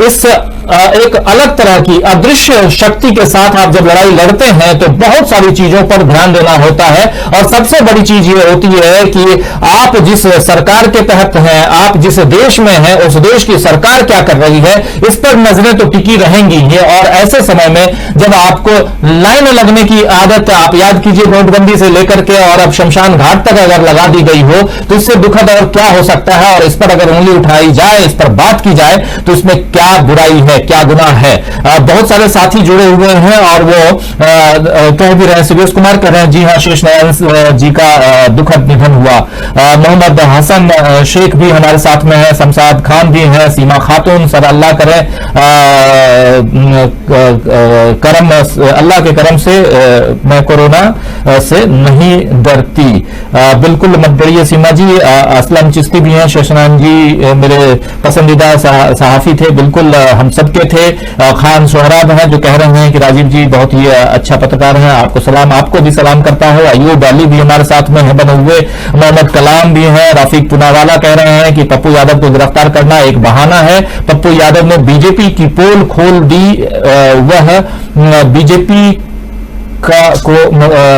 इस एक अलग तरह की अदृश्य शक्ति के साथ आप जब लड़ाई लड़ते हैं तो बहुत सारी चीजों पर ध्यान देना होता है। और सबसे बड़ी चीज ये होती है कि आप जिस सरकार के तहत हैं, आप जिस देश में हैं, उस देश की सरकार क्या कर रही है, इस पर नजरें तो टिकी रहेंगी ही। और ऐसे समय में जब आपको लाइन लगने की आदत, आप याद कीजिए नोटबंदी से लेकर के और अब शमशान घाट तक अगर लगा दी गई हो, तो इससे दुखद और क्या हो सकता है। और इस पर अगर उंगली उठाई जाए, इस पर बात की जाए, तो इसमें क्या बुराई है, क्या गुनाह है। बहुत सारे साथी जुड़े हुए हैं और वो कह भी रहे हैं, सुरेश कुमार कह रहे हैं, जी हाँ, शेष नारायण जी का दुखद निधन हुआ। मोहम्मद हसन शेख भी हमारे साथ में है, शमशाद खान भी है, सीमा खातून, सर अल्लाह करे करम, अल्लाह के करम से मैं कोरोना से नहीं डरती। बिल्कुल मत डरिए सीमा जी। असलम चिश्ती भी हैं, शेषनारायण जी मेरे पसंदीदा सहाफी थे, बिल्कुल हम सबके थे। खान सोहराब हैं जो कह रहे हैं कि राजीव जी बहुत ही अच्छा पत्रकार हैं, आपको सलाम, आपको भी सलाम करता है। अयूब अली भी हमारे साथ में है बने हुए। मोहम्मद कलाम भी हैं। रफीक पुनावाला कह रहे हैं कि पप्पू यादव को गिरफ्तार करना एक बहाना है। पप्पू यादव ने बीजेपी की पोल खोल दी, वह बीजेपी को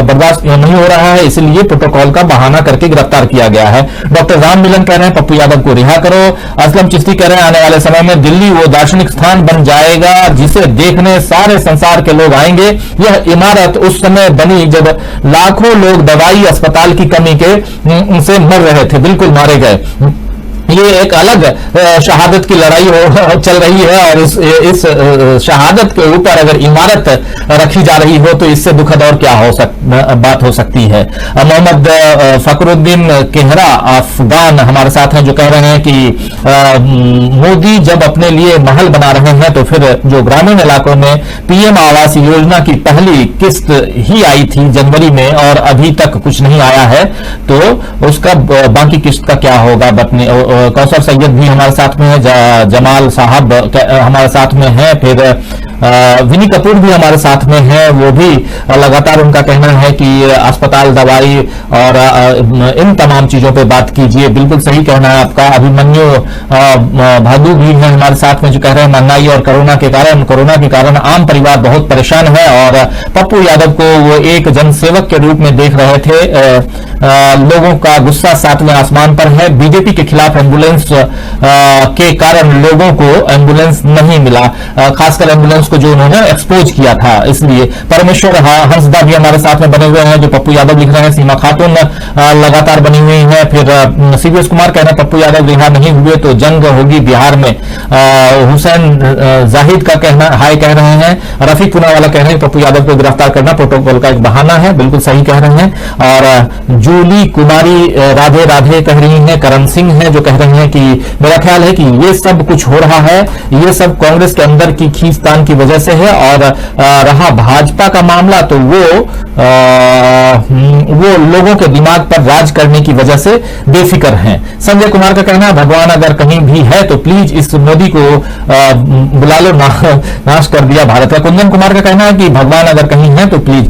बर्दाश्त नहीं हो रहा है, इसलिए प्रोटोकॉल का बहाना करके गिरफ्तार किया गया है। डॉक्टर राम मिलन कह रहे हैं पप्पू यादव को रिहा करो। असलम चिश्ती कह रहे हैं आने वाले समय में दिल्ली वो दार्शनिक स्थान बन जाएगा जिसे देखने सारे संसार के लोग आएंगे। यह इमारत उस समय बनी जब लाखों लोग दवाई अस्पताल की कमी के उनसे मर रहे थे, बिल्कुल मारे गए। ये एक अलग शहादत की लड़ाई चल रही है और इस शहादत के ऊपर अगर इमारत रखी जा रही हो तो इससे दुखद और क्या बात हो सकती है। मोहम्मद फकरुद्दीन केहरा अफगान हमारे साथ हैं जो कह रहे हैं कि मोदी जब अपने लिए महल बना रहे हैं तो फिर जो ग्रामीण इलाकों में पीएम आवास योजना की पहली किस्त ही आई थी जनवरी में और अभी तक कुछ नहीं आया है, तो उसका बाकी किस्त का क्या होगा। कौसर सैयद भी हमारे साथ में है, जमाल साहब हमारे साथ में है, फिर विनी कपूर भी हमारे साथ में है। वो भी लगातार उनका कहना है कि अस्पताल, दवाई और इन तमाम चीजों पे बात कीजिए। बिल्कुल सही कहना है आपका। अभिमन्यु भादु भी है हमारे साथ में जो कह रहे हैं महंगाई और कोरोना के कारण आम परिवार बहुत परेशान है और पप्पू यादव को वो एक जनसेवक के रूप में देख रहे थे। लोगों का गुस्सा 7वें आसमान पर है। बीजेपी के खिलाफ एम्बुलेंस के कारण लोगों को एम्बुलेंस नहीं मिला, खासकर एम्बुलेंस को जो उन्होंने एक्सपोज किया था, इसलिए। परमेश्वर हंसदा भी हमारे साथ में बने हुए हैं जो पप्पू यादव लिख रहे हैं। सीमा खातून लगातार बनी हुई है। फिर सुरेश कुमार कह रहे हैं पप्पू यादव रिहा नहीं हुए तो जंग होगी बिहार में। हुसैन जाहिद का कहना हाय कह रहे हैं। रफीक पुनावाला कह रहे हैं पप्पू यादव को गिरफ्तार करना प्रोटोकॉल का एक बहाना है, बिल्कुल सही कह रहे हैं। और जूली कुमारी राधे राधे कह रही हैं। करण सिंह है जो कह रहे हैं कि मेरा ख्याल है कि ये सब कुछ हो रहा है, ये सब कांग्रेस के अंदर की खींचतान की वजह से है। और रहा भाजपा का मामला तो वो लोगों के दिमाग पर राज करने की वजह से बेफिक्र हैं। संजय कुमार का कहना है भगवान अगर कहीं भी है तो प्लीज इस मोदी को बुला लो, नाश कर दिया भारत का। कुंदन कुमार का कहना है कि भगवान अगर कहीं है तो प्लीज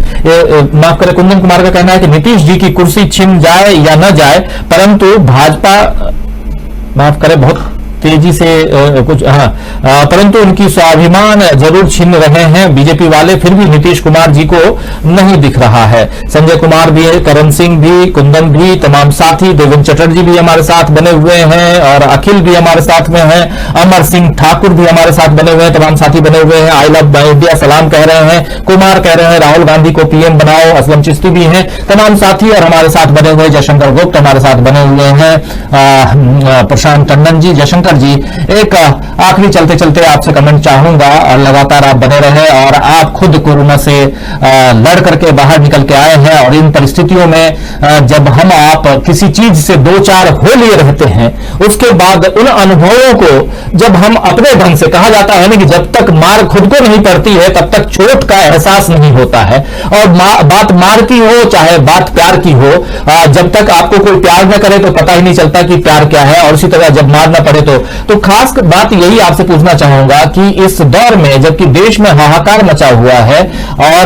माफ करें। कुंदन कुमार का कहना है कि नीतीश जी की कुर्सी छिन जाए या न जाए, परंतु भाजपा माफ करें, बहुत तेजी से कुछ परंतु उनकी स्वाभिमान जरूर छीन रहे हैं बीजेपी वाले, फिर भी नीतीश कुमार जी को नहीं दिख रहा है। संजय कुमार भी है, करण सिंह भी, कुंदन भी, तमाम साथी, देवेंद्र चटर्जी भी हमारे साथ बने हुए हैं और अखिल भी हमारे साथ में है, अमर सिंह ठाकुर भी हमारे साथ बने हुए हैं, तमाम साथी बने हुए हैं। आई लव इंडिया सलाम कह रहे हैं, कुमार कह रहे हैं राहुल गांधी को पीएम बनाओ, असलम चिश्ती भी हैं, तमाम साथी और हमारे साथ बने हुए जयशंकर गुप्ता हमारे साथ बने हुए हैं, प्रशांत टंडन जी, जयशंकर जी। एक आखिरी चलते चलते आपसे कमेंट चाहूंगा, और लगातार आप बने रहे और आप खुद कोरोना से लड़ करके बाहर निकल के आए हैं, और इन परिस्थितियों में जब हम आप किसी चीज से दो चार हो लिए रहते हैं, उसके बाद उन अनुभवों को जब हम अपने ढंग से, कहा जाता है ना कि जब तक मार खुद को नहीं पड़ती है तब तक चोट का एहसास नहीं होता है, और बात मार की हो चाहे बात प्यार की हो, जब तक आपको कोई प्यार न करे तो पता ही नहीं चलता कि प्यार क्या है, और उसी तरह जब मार न पड़े तो खास बात यही आपसे पूछना चाहूंगा कि इस दौर में जबकि देश में हाहाकार मचा हुआ है, और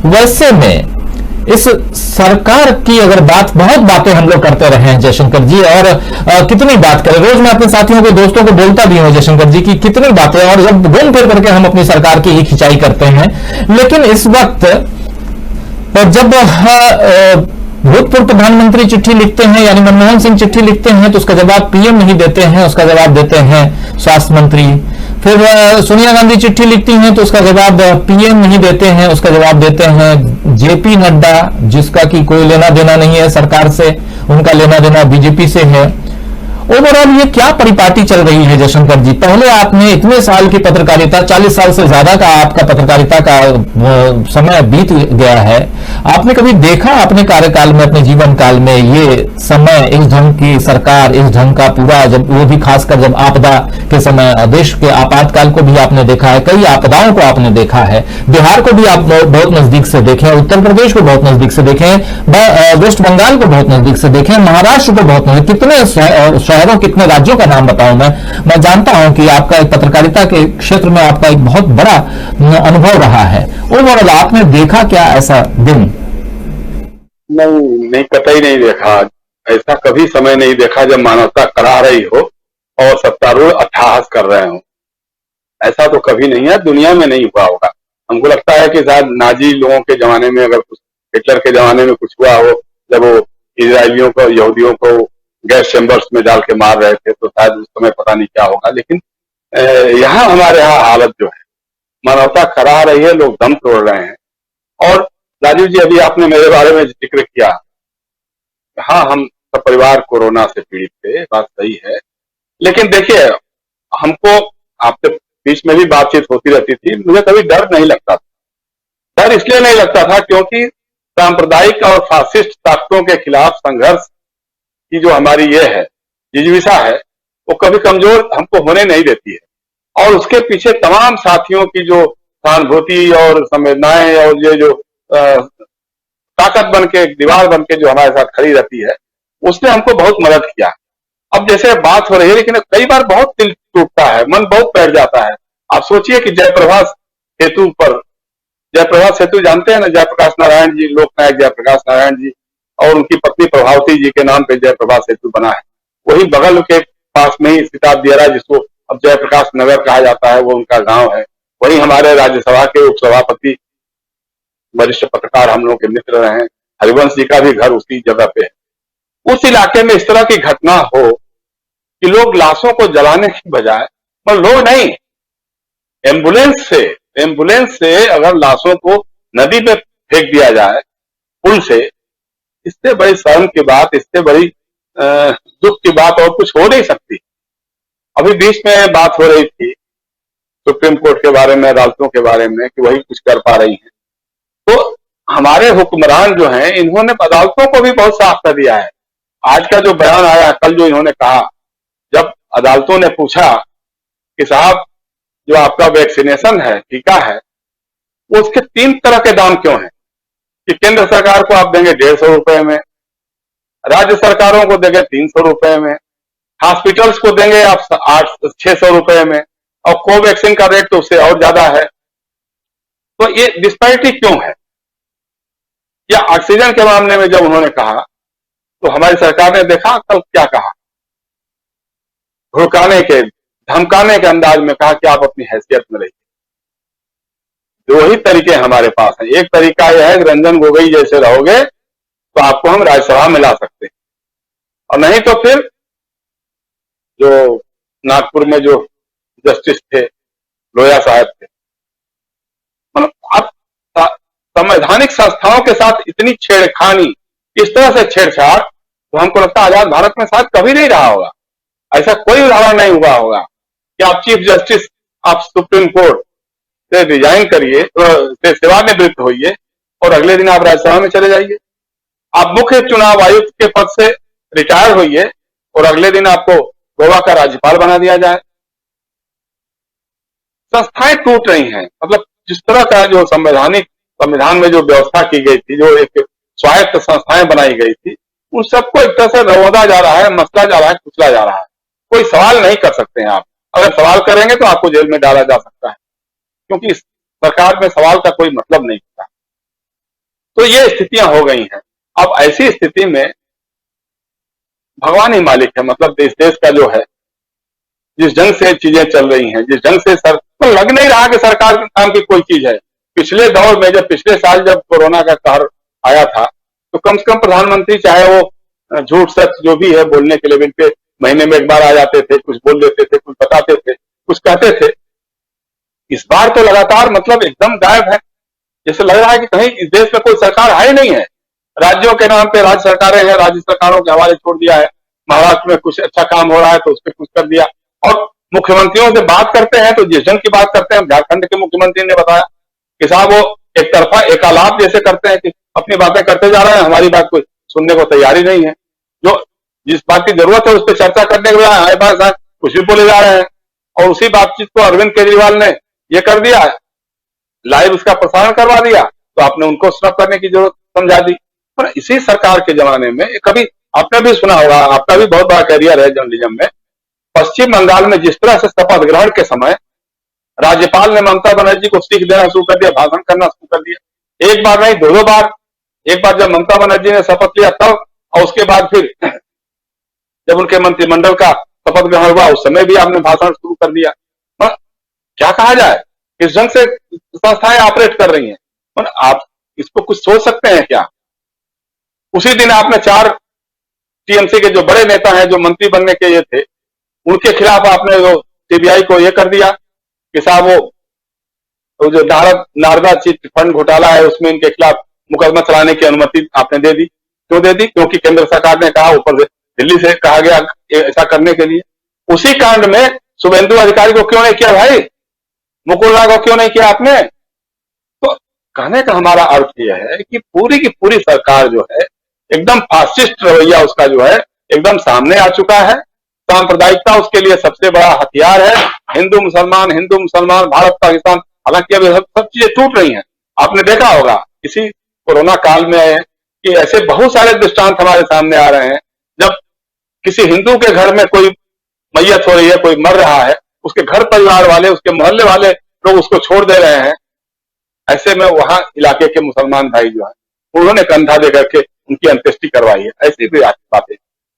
वैसे में इस सरकार की अगर बहुत बातें हम लोग करते रहे हैं जयशंकर जी, और कितनी बात करें, रोज मैं अपने साथियों को, दोस्तों को बोलता भी हूं जयशंकर जी की कितनी बातें, और जब घूम फिर करके हम अपनी सरकार की ही खिंचाई करते हैं, लेकिन इस वक्त जब भूतपूर्व प्रधानमंत्री चिट्ठी लिखते हैं, यानी मनमोहन सिंह चिट्ठी लिखते हैं, तो उसका जवाब पीएम नहीं देते हैं, उसका जवाब देते हैं स्वास्थ्य मंत्री। फिर सोनिया गांधी चिट्ठी लिखती हैं तो उसका जवाब पीएम नहीं देते हैं, उसका जवाब देते हैं जेपी नड्डा, जिसका कि कोई लेना देना नहीं है सरकार से, उनका लेना देना बीजेपी से है। ओवरऑल ये क्या परिपाटी चल रही है जयशंकर जी? पहले आपने इतने साल की पत्रकारिता, 40 साल से ज्यादा का आपका पत्रकारिता का समय बीत गया है, आपने कभी देखा अपने कार्यकाल में, अपने जीवन काल में ये समय, इस ढंग की सरकार, इस ढंग का पूरा, जब वो भी खासकर जब आपदा के समय, देश के आपातकाल को भी आपने देखा है, कई आपदाओं को आपने देखा है, बिहार को भी आप बहुत नजदीक से देखें, उत्तर प्रदेश को बहुत नजदीक से देखें, वेस्ट बंगाल को बहुत नजदीक से देखें, महाराष्ट्र को बहुत नजदीक, कितने शहरों, कितने राज्यों का नाम बताऊं मैं जानता हूं कि आपका एक पत्रकारिता के क्षेत्र में आपका एक बहुत बड़ा अनुभव रहा है। ओवरऑल आपने देखा क्या ऐसा दिन? नहीं, कतई नहीं देखा। ऐसा कभी समय नहीं देखा जब मानवता करा रही हो और सत्तारूढ़ अट्टहास कर रहे हो। ऐसा तो कभी नहीं है, दुनिया में नहीं हुआ होगा। हमको लगता है कि शायद नाजी लोगों के जमाने में, अगर कुछ हिटलर के जमाने में कुछ हुआ हो, जब वो इजरायलियों को, यहूदियों को गैस चैम्बर्स में डाल के मार रहे थे, तो शायद उस समय पता नहीं क्या होगा। लेकिन यहाँ हमारे यहाँ हालत जो है, मानवता करा रही है, लोग दम तोड़ रहे हैं। और राजीव जी, अभी आपने मेरे बारे में जिक्र किया, हाँ, हम सब परिवार कोरोना से पीड़ित थे, बात सही है। लेकिन देखिए, हमको आपसे बीच में भी बातचीत होती रहती थी, मुझे कभी डर नहीं लगता था। डर इसलिए नहीं लगता था क्योंकि सांप्रदायिक और फासिस्ट ताकतों के खिलाफ संघर्ष की जो हमारी ये है, जिज्ञासा है, वो कभी कमजोर हमको होने नहीं देती है। और उसके पीछे तमाम साथियों की जो सहानुभूति और संवेदनाएं और ये जो ताकत बन के, दीवार बन के जो हमारे साथ खड़ी रहती है, उसने हमको बहुत मदद किया। अब जैसे बात हो रही है, लेकिन कई बार बहुत दिल टूटता है, मन बहुत बैठ जाता है। आप सोचिए कि जयप्रभा सेतु पर, जयप्रभा सेतु जानते हैं ना, जयप्रकाश नारायण जी, लोकनायक जयप्रकाश नारायण जी और उनकी पत्नी प्रभावती जी के नाम पे जयप्रभा सेतु बना है। वही बगल के पास में ही सिताब दियारा, जिसको अब जयप्रकाश नगर कहा जाता है, वो उनका गांव है। वही हमारे राज्यसभा के उपसभापति, वरिष्ठ पत्रकार, हम लोग के मित्र रहे, हरिवंश जी का भी घर उसी जगह पे है। उस इलाके में इस तरह की घटना हो कि लोग लाशों को जलाने की बजाय, पर लोग नहीं, एम्बुलेंस से अगर लाशों को नदी में फेंक दिया जाए पुल से, इससे बड़ी शर्म की बात, इससे बड़ी दुख की बात और कुछ हो नहीं सकती। अभी बीच में बात हो रही थी सुप्रीम कोर्ट के बारे में, अदालतों के बारे में, कि वही कुछ कर पा रही हैं। तो हमारे हुक्मरान जो हैं, इन्होंने अदालतों को भी बहुत साफ कर दिया है। आज का जो बयान आया, कल जो इन्होंने कहा, जब अदालतों ने पूछा कि साहब, जो आपका वैक्सीनेशन है, टीका है, वो उसके 3 तरह के दाम क्यों हैं? कि केंद्र सरकार को आप देंगे 150 रुपए में, राज्य सरकारों को देंगे 300 रुपए में, हॉस्पिटल्स को देंगे आप 600 रुपए में, और कोवैक्सीन का रेट तो उससे और ज्यादा है। तो ये डिस्पैरिटी क्यों है? या ऑक्सीजन के मामले में जब उन्होंने कहा, तो हमारी सरकार ने देखा कल क्या कहा भड़काने के, धमकाने के अंदाज में कहा कि आप अपनी हैसियत में रहिए। दो ही तरीके हमारे पास हैं। एक तरीका यह है कि रंजन गोगोई जैसे रहोगे तो आपको हम राज्यसभा में ला सकते हैं, और नहीं तो फिर जो नागपुर में जो जस्टिस थे लोया साहब थे, मतलब आप संवैधानिक संस्थाओं के साथ इतनी छेड़खानी, इस तरह से छेड़छाड़, तो हमको लगता है आजाद भारत में शायद कभी नहीं रहा होगा। ऐसा कोई उदाहरण नहीं हुआ होगा कि आप चीफ जस्टिस आप सुप्रीम कोर्ट से रिजाइन करिए, से सेवानिवृत्त होइए और अगले दिन आप राज्यसभा में चले जाइए। आप मुख्य चुनाव आयुक्त के पद से रिटायर होइए और अगले दिन आपको गोवा का राज्यपाल बना दिया जाए। संस्थाएं टूट रही हैं। मतलब जिस तरह का जो संविधान में जो व्यवस्था की गई थी, जो एक स्वायत्त संस्थाएं बनाई गई थी, उन सबको एक तरह से रौंदा जा रहा है, मसला जा रहा है, कुचला जा रहा है। कोई सवाल नहीं कर सकते हैं आप। अगर सवाल करेंगे तो आपको जेल में डाला जा सकता है, क्योंकि इस सरकार में सवाल का कोई मतलब नहीं होता। तो ये स्थितियां हो गई हैं। अब ऐसी स्थिति में भगवान ही मालिक है। मतलब देश का जो है, जिस ढंग से चीजें चल रही हैं, जिस ढंग से तो लग नहीं रहा कि सरकार के काम की कोई चीज है। पिछले दौर में, जब पिछले साल जब कोरोना का कहर आया था, तो कम से कम प्रधानमंत्री चाहे वो झूठ सच जो भी है बोलने के लिए पे महीने में एक बार आ जाते थे, कुछ बोल देते थे, कुछ बताते थे, कुछ कहते थे। इस बार तो लगातार मतलब एकदम गायब है। जैसे लग रहा है कि कहीं इस देश में कोई सरकार है ही नहीं है। राज्यों के नाम पे राज्य सरकारें हैं, राज्य सरकारों के हवाले छोड़ दिया है। महाराष्ट्र में कुछ अच्छा काम हो रहा है तो उस पर कुछ कर दिया। और मुख्यमंत्रियों से बात करते हैं तो जिस ढंग की बात करते हैं, झारखंड के मुख्यमंत्री ने बताया कि साहब वो एक तरफा एकालाप जैसे करते हैं कि अपनी बातें करते जा रहे हैं, हमारी बात कोई सुनने को तैयारी नहीं है। जो जिस बात की जरूरत है उस पर चर्चा करने के बजाय हमारे पास कुछ भी बोले जा रहे हैं। और उसी बातचीत को अरविंद केजरीवाल ने ये कर दिया, लाइव उसका प्रसारण करवा दिया, तो आपने उनको स्नब करने की जरूरत समझा दी। पर इसी सरकार के जमाने में कभी आपने भी सुना होगा, आपका भी बहुत बड़ा कैरियर है जर्नलिज्म में, पश्चिम बंगाल में जिस तरह से शपथ ग्रहण के समय राज्यपाल ने ममता बनर्जी को सीख देना शुरू कर दिया, भाषण करना शुरू कर दिया। एक बार नहीं, दो बार। एक बार जब ममता बनर्जी ने शपथ लिया तब, और उसके बाद फिर जब उनके मंत्रिमंडल का शपथ ग्रहण हुआ उस समय भी आपने भाषण शुरू कर दिया। क्या कहा जाए, इस ढंग से संस्थाएं ऑपरेट कर रही हैं। आप इसको कुछ सोच सकते हैं क्या? उसी दिन आपने 4 टीएमसी के जो बड़े नेता हैं, जो मंत्री बनने के ये थे, उनके खिलाफ आपने जो सीबीआई को ये कर दिया कि साहब वो जो नारदा चिट फंड घोटाला है उसमें इनके खिलाफ मुकदमा चलाने की अनुमति आपने दे दी। क्यों दे दी? क्योंकि केंद्र सरकार ने कहा, ऊपर से दिल्ली से कहा गया ऐसा करने के लिए। उसी कांड में शुभेंदु अधिकारी को क्यों नहीं किया भाई? मुकुल राय को क्यों नहीं किया आपने? तो कहने का हमारा अर्थ यह है कि पूरी की पूरी सरकार जो है एकदम फासिस्ट रवैया उसका जो है एकदम सामने आ चुका है। सांप्रदायिकता उसके लिए सबसे बड़ा हथियार है। हिंदू मुसलमान, भारत पाकिस्तान, हालांकि अभी सब चीजें टूट रही हैं। आपने देखा होगा इसी कोरोना काल में कि ऐसे बहुत सारे दृष्टांत हमारे सामने आ रहे हैं, जब किसी हिंदू के घर में कोई मैयत हो रही है, कोई मर रहा है, उसके घर परिवार वाले, उसके मोहल्ले वाले लोग उसको छोड़ दे रहे हैं। ऐसे में वहां इलाके के मुसलमान भाई जो है उन्होंने कंधा दे करके उनकी अंत्येष्टि करवाई है। ऐसी भी बातें,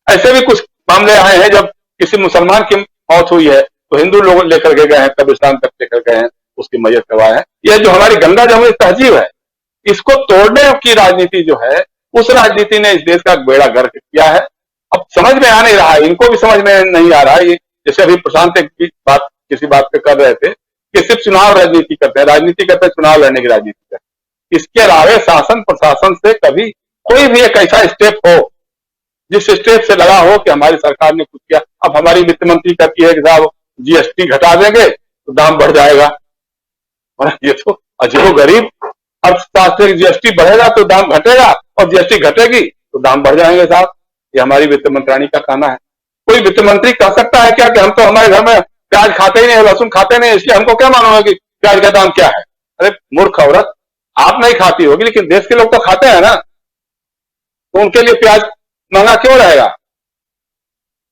ऐसे भी कुछ मामले आए हैं जब किसी मुसलमान की मौत हुई है तो हिंदू लोग लेकर के गए हैं, कब्रिस्तान तक लेकर गए हैं, उसकी मैयत करवाए हैं। यह जो हमारी गंगा जमुनी तहजीब है, इसको तोड़ने की राजनीति जो है, उस राजनीति ने इस देश का बेड़ा गर्क किया है। अब समझ में आ नहीं रहा है, इनको भी समझ में नहीं आ रहा है। जैसे अभी प्रशांत की बात किसी बात पे कर रहे थे कि सिर्फ चुनाव राजनीति करते हैं, चुनाव लड़ने की राजनीति करते हैं। इसके अलावा शासन प्रशासन से कभी कोई भी एक ऐसा स्टेप हो जिस स्टेप से लगा हो कि हमारी सरकार ने कुछ किया। अब हमारी वित्त मंत्री कहती है कि साहब जीएसटी घटा देंगे तो दाम बढ़ जाएगा। और ये तो अजीबोगरीब अर्थशास्त्र, जीएसटी बढ़ेगा तो दाम घटेगा और जीएसटी घटेगी तो दाम बढ़ जाएंगे साहब। ये हमारी वित्त मंत्राणी का कहना है। कोई वित्त मंत्री कह सकता है क्या कि हम तो हमारे घर में प्याज खाते ही नहीं, लहसुन खाते नहीं, इसलिए हमको क्या मालूम है कि प्याज का दाम क्या है? अरे मूर्ख औरत, आप नहीं खाती होगी लेकिन देश के लोग तो खाते हैं ना, तो उनके लिए प्याज महंगा क्यों रहेगा?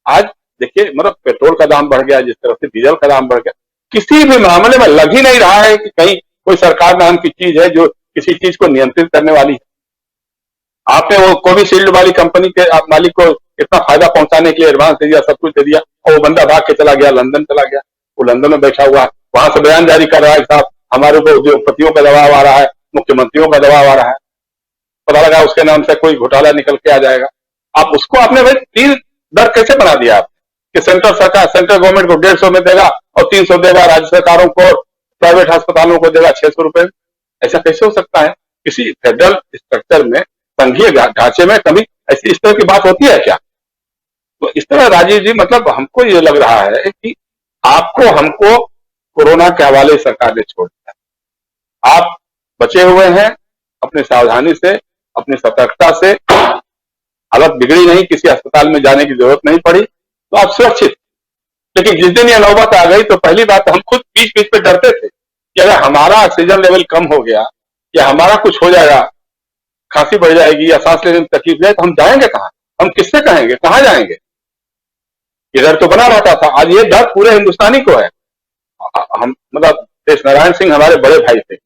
आज देखिए, मतलब पेट्रोल का दाम बढ़ गया, जिस तरह से डीजल का दाम बढ़ गया, किसी भी मामले में लग ही नहीं रहा है कि कहीं कोई सरकार नाम की चीज है जो किसी चीज को नियंत्रित करने वाली है। आपने वो कोविशील्ड वाली कंपनी के मालिक को इतना फायदा पहुंचाने के लिए एडवांस दे दिया, सब कुछ दे दिया, और वो बंदा भाग के चला गया, लंदन चला गया, वो लंदन में बैठा हुआ है, वहां से बयान जारी कर रहा है साहब हमारे ऊपर उद्योगपतियों का दबाव आ रहा है, मुख्यमंत्रियों का दबाव आ रहा है, पता लगा उसके नाम से कोई घोटाला निकल के आ जाएगा। आप उसको आपने भाई 3 दर कैसे बना दिया आप कि सेंट्रल गवर्नमेंट को 150 में देगा और 300 देगा राज्य सरकारों को, प्राइवेट अस्पतालों को देगा 600 रुपए। ऐसा कैसे हो सकता है? किसी फेडरल स्ट्रक्चर में, संघीय ढांचे में कभी ऐसी इस तरह की बात होती है क्या? तो इस तरह राजीव जी, मतलब हमको ये लग रहा है कि आपको हमको कोरोना के हवाले सरकार ने छोड़ दिया। आप बचे हुए हैं अपनी सावधानी से, अपनी सतर्कता से, हालत बिगड़ी नहीं, किसी अस्पताल में जाने की जरूरत नहीं पड़ी, तो आप सुरक्षित। लेकिन जिस दिन ये नौबत आ गई तो पहली बात हम खुद बीच बीच पे डरते थे कि अगर हमारा ऑक्सीजन लेवल कम हो गया या हमारा कुछ हो जाएगा, खांसी बढ़ जाएगी या सांस लेने में तकलीफ जाए, तो हम जाएंगे कहाँ? हम किससे कहेंगे? कहाँ जाएंगे? ये डर तो बना रहता था। आज ये डर पूरे हिंदुस्तानी को है। हम मतलब देश नारायण सिंह हमारे बड़े भाई थे,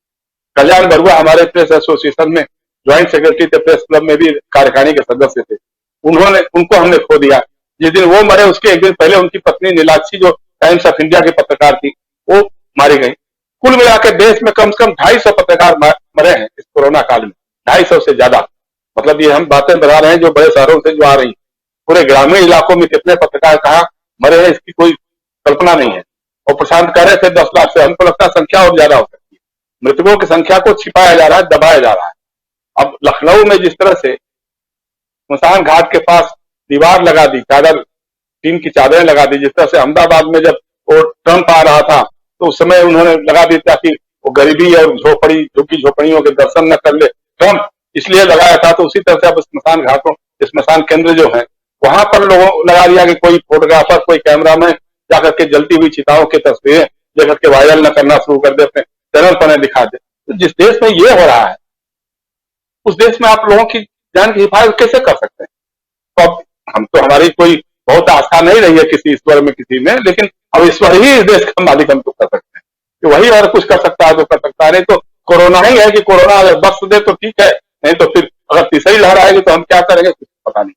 कल्याण बरुआ हमारे प्रेस एसोसिएशन में ज्वाइंट सेक्रेटरी थे, प्रेस क्लब में भी कार्यकारिणी के सदस्य थे, उनको हमने खो दिया। जिस दिन वो मरे उसके एक दिन पहले उनकी पत्नी नीलाक्षी जो टाइम्स ऑफ इंडिया की पत्रकार थी, वो मारी गई। कुल मिलाकर देश में कम से कम 250 पत्रकार मरे हैं इस कोरोना काल में, 250 से ज्यादा। मतलब ये हम बातें बता रहे हैं जो बड़े शहरों से जो आ रही, पूरे ग्रामीण इलाकों में कितने पत्रकार कहाँ मरे हैं इसकी कोई कल्पना नहीं है। और प्रशांत कह रहे थे 10 लाख से, हमको लगता है संख्या और ज्यादा हो सकती है। मृतकों की संख्या को छिपाया जा रहा है, दबाया जा रहा है। अब लखनऊ में जिस तरह से स्मशान घाट के पास दीवार लगा दी, चादर, टीन की चादरें लगा दी, जिस तरह से अहमदाबाद में जब वो ट्रंप आ रहा था तो उस समय उन्होंने लगा दी ताकि वो गरीबी और झुग्गी झोपड़ियों के दर्शन न कर ले, ट्रंप इसलिए लगाया था। तो उसी तरह से अब स्मशान घाटों, स्मशान केंद्र जो है वहां पर लोगों लगा दिया कि कोई फोटोग्राफर, कोई कैमरामैन जाकर के जलती हुई चिताओं की तस्वीरें लेकर के वायरल न करना शुरू कर दे, अपने चैनल पर दिखा दे। तो जिस देश में ये हो रहा है उस देश में आप लोगों की जान की हिफाजत कैसे कर सकते हैं? तो अब हम तो, हमारी कोई बहुत आस्था नहीं रही है किसी ईश्वर में, किसी में, लेकिन अब ईश्वर ही इस देश का मालिक हम तो कर सकते हैं कि वही अगर कुछ कर सकता है तो कर सकता है। नहीं तो कोरोना ही है कि कोरोना अगर बख्श दे तो ठीक है, नहीं तो फिर अगर तीसरी लहर आएगी तो हम क्या करेंगे कुछ पता नहीं।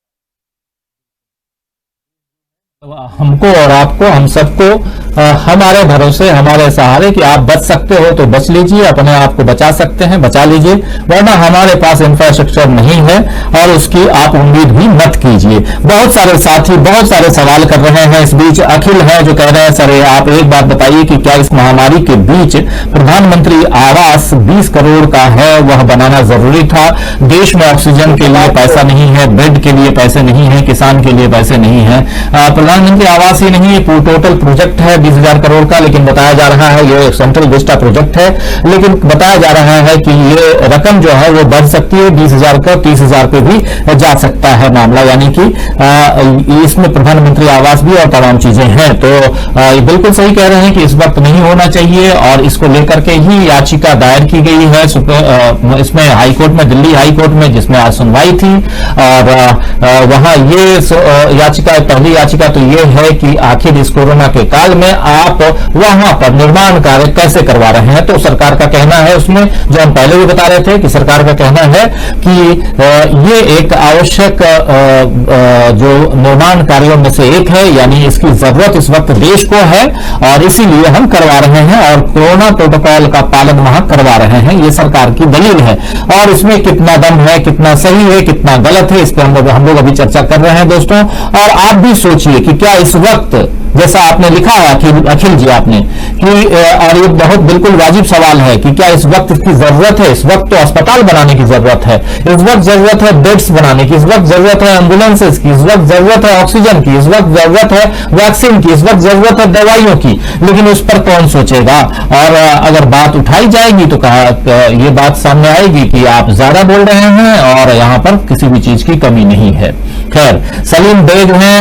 हमको और आपको, हम सबको हमारे भरोसे, हमारे सहारे कि आप बच सकते हो तो बच लीजिए, अपने आप को बचा सकते हैं बचा लीजिए, वरना हमारे पास इंफ्रास्ट्रक्चर नहीं है और उसकी आप उम्मीद भी मत कीजिए। बहुत सारे साथी बहुत सारे सवाल कर रहे हैं। इस बीच अखिल है जो कह रहे हैं, सर आप एक बात बताइए कि क्या इस महामारी के बीच प्रधानमंत्री आवास 20 करोड़ का है, वह बनाना जरूरी था? देश में ऑक्सीजन के लिए पैसा नहीं है, बेड के लिए पैसे नहीं है, किसान के लिए पैसे नहीं है। प्रधानमंत्री आवास ही नहीं, ये टोटल प्रोजेक्ट है 20,000 करोड़ का, लेकिन बताया जा रहा है ये सेंट्रल विस्टा प्रोजेक्ट है, लेकिन बताया जा रहा है कि ये रकम जो है वो बढ़ सकती है, 20,000 का 30,000 पे भी जा सकता है मामला, यानी कि इसमें प्रधानमंत्री आवास भी और तमाम चीजें हैं। तो ये बिल्कुल सही कह रहे हैं कि इस वक्त नहीं होना चाहिए और इसको लेकर के ही याचिका दायर की गई है इसमें हाईकोर्ट में, दिल्ली हाईकोर्ट में, जिसमें आज सुनवाई थी। और वहां ये याचिका, पहली याचिका तो ये है कि आखिर इस कोरोना के काल में आप वहां पर निर्माण कार्य कैसे करवा रहे हैं। तो सरकार का कहना है उसमें, जो हम पहले भी बता रहे थे कि सरकार का कहना है कि ये एक आवश्यक जो निर्माण कार्यों में से एक है, यानी इसकी जरूरत इस वक्त देश को है और इसीलिए हम करवा रहे हैं और कोरोना प्रोटोकॉल का पालन वहां करवा रहे हैं, ये सरकार की दलील है। और इसमें कितना दम है, कितना सही है, कितना गलत है, इस पर हम लोग अभी चर्चा कर रहे हैं दोस्तों। और आप भी सोचिए कि क्या इस वक्त, जैसा आपने लिखा है अखिल जी आपने कि, और ये बहुत बिल्कुल वाजिब सवाल है कि क्या इस वक्त इसकी जरूरत है? इस वक्त तो अस्पताल बनाने की जरूरत है, इस वक्त जरूरत है बेड्स बनाने की, इस वक्त जरूरत है एम्बुलेंसेस की, इस वक्त जरूरत है ऑक्सीजन की, इस वक्त जरूरत है वैक्सीन की, इस वक्त जरूरत है दवाइयों की, लेकिन उस पर कौन सोचेगा? और अगर बात उठाई जाएगी तो ये बात सामने आएगी कि आप ज्यादा बोल रहे हैं और यहां पर किसी भी चीज की कमी नहीं है। खैर, सलीम बेग हैं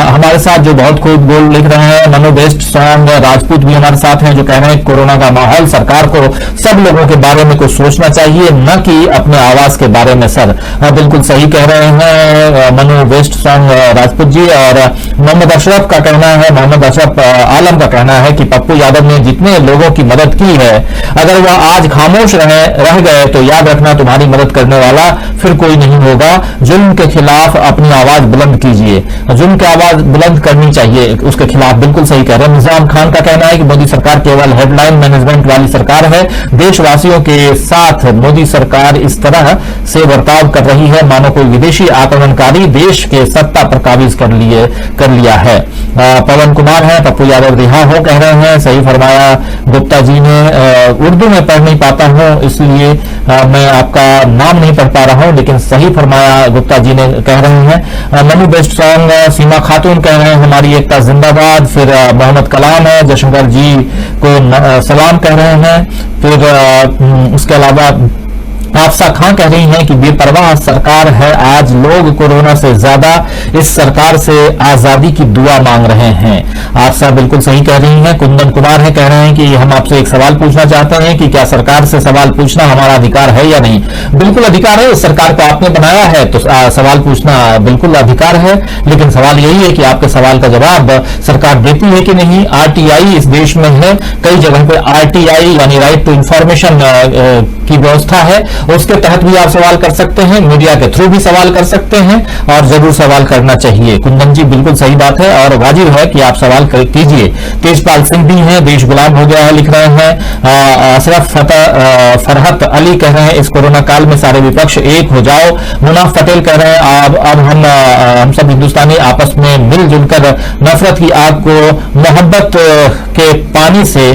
हमारे साथ जो बहुत खूब बोल लिख रहे हैं। मनो बेस्ट सॉन्ग राजपूत भी हमारे साथ हैं जो कह रहे हैं कोरोना का माहौल, सरकार को सब लोगों के बारे में कुछ सोचना चाहिए, न कि अपने आवास के बारे में। सर बिल्कुल सही कह रहे हैं मनो बेस्ट सॉन्ग राजपूत जी। और मोहम्मद अशरफ का कहना है, मोहम्मद अशरफ आलम का कहना है कि पप्पू यादव ने जितने लोगों की मदद की है, अगर वह आज खामोश रह गए तो याद रखना तुम्हारी मदद करने वाला फिर कोई नहीं होगा। जुल्म के खिलाफ अपनी आवाज बुलंद कीजिए, जुल्म की आवाज बुलंद करनी चाहिए उसके खिलाफ। बिल्कुल सही कह रहे हैं। निजाम खान का कहना है कि मोदी सरकार केवल हेडलाइन मैनेजमेंट वाली सरकार है, देशवासियों के साथ मोदी सरकार इस तरह से बर्ताव कर रही है मानो कोई विदेशी आक्रमणकारी देश के सत्ता पर काबिज कर लिया है। पवन कुमार है, पप्पू यादव रिहा हो कह रहे हैं, सही फरमाया गुप्ता जी ने। उर्दू में पढ़ नहीं पाता हूं इसलिए मैं आपका नाम नहीं पढ़ पा रहा हूं, लेकिन सही फरमाया गुप्ता जी ने कह रहे हैं। मनु बेस्ट सॉन्ग, सीमा खातून कह रहे हैं हमारी एकता जिंदाबाद। फिर मोहम्मद कलाम है, जशंकर जी को सलाम कह रहे हैं। फिर उसके अलावा आफसा खां कह रही हैं कि बेपरवाह सरकार है, आज लोग कोरोना से ज्यादा इस सरकार से आजादी की दुआ मांग रहे हैं। आफसा बिल्कुल सही कह रही हैं। कुंदन कुमार है, कह रहे हैं कि हम आपसे एक सवाल पूछना चाहते हैं कि क्या सरकार से सवाल पूछना हमारा अधिकार है या नहीं। बिल्कुल अधिकार है, इस सरकार को आपने बनाया है तो सवाल पूछना बिल्कुल अधिकार है, लेकिन सवाल यही है कि आपके सवाल का जवाब सरकार देती है कि नहीं। आरटीआई इस देश में है, कई जगह पे आरटीआई यानी राइट टू इंफॉर्मेशन की व्यवस्था है, उसके तहत भी आप सवाल कर सकते हैं, मीडिया के थ्रू भी सवाल कर सकते हैं और जरूर सवाल करना चाहिए। कुंदन जी बिल्कुल सही बात है और वाजिब है कि आप सवाल कीजिए। तेजपाल सिंह भी हैं, देश गुलाम हो गया है लिख रहे हैं। अशरफ फरहत अली कह रहे हैं इस कोरोना काल में सारे विपक्ष एक हो जाओ। मुनाफ पटेल कह रहे हैं अब हम सब हिंदुस्तानी आपस में मिलजुल कर नफरत की आग को मोहब्बत के पानी से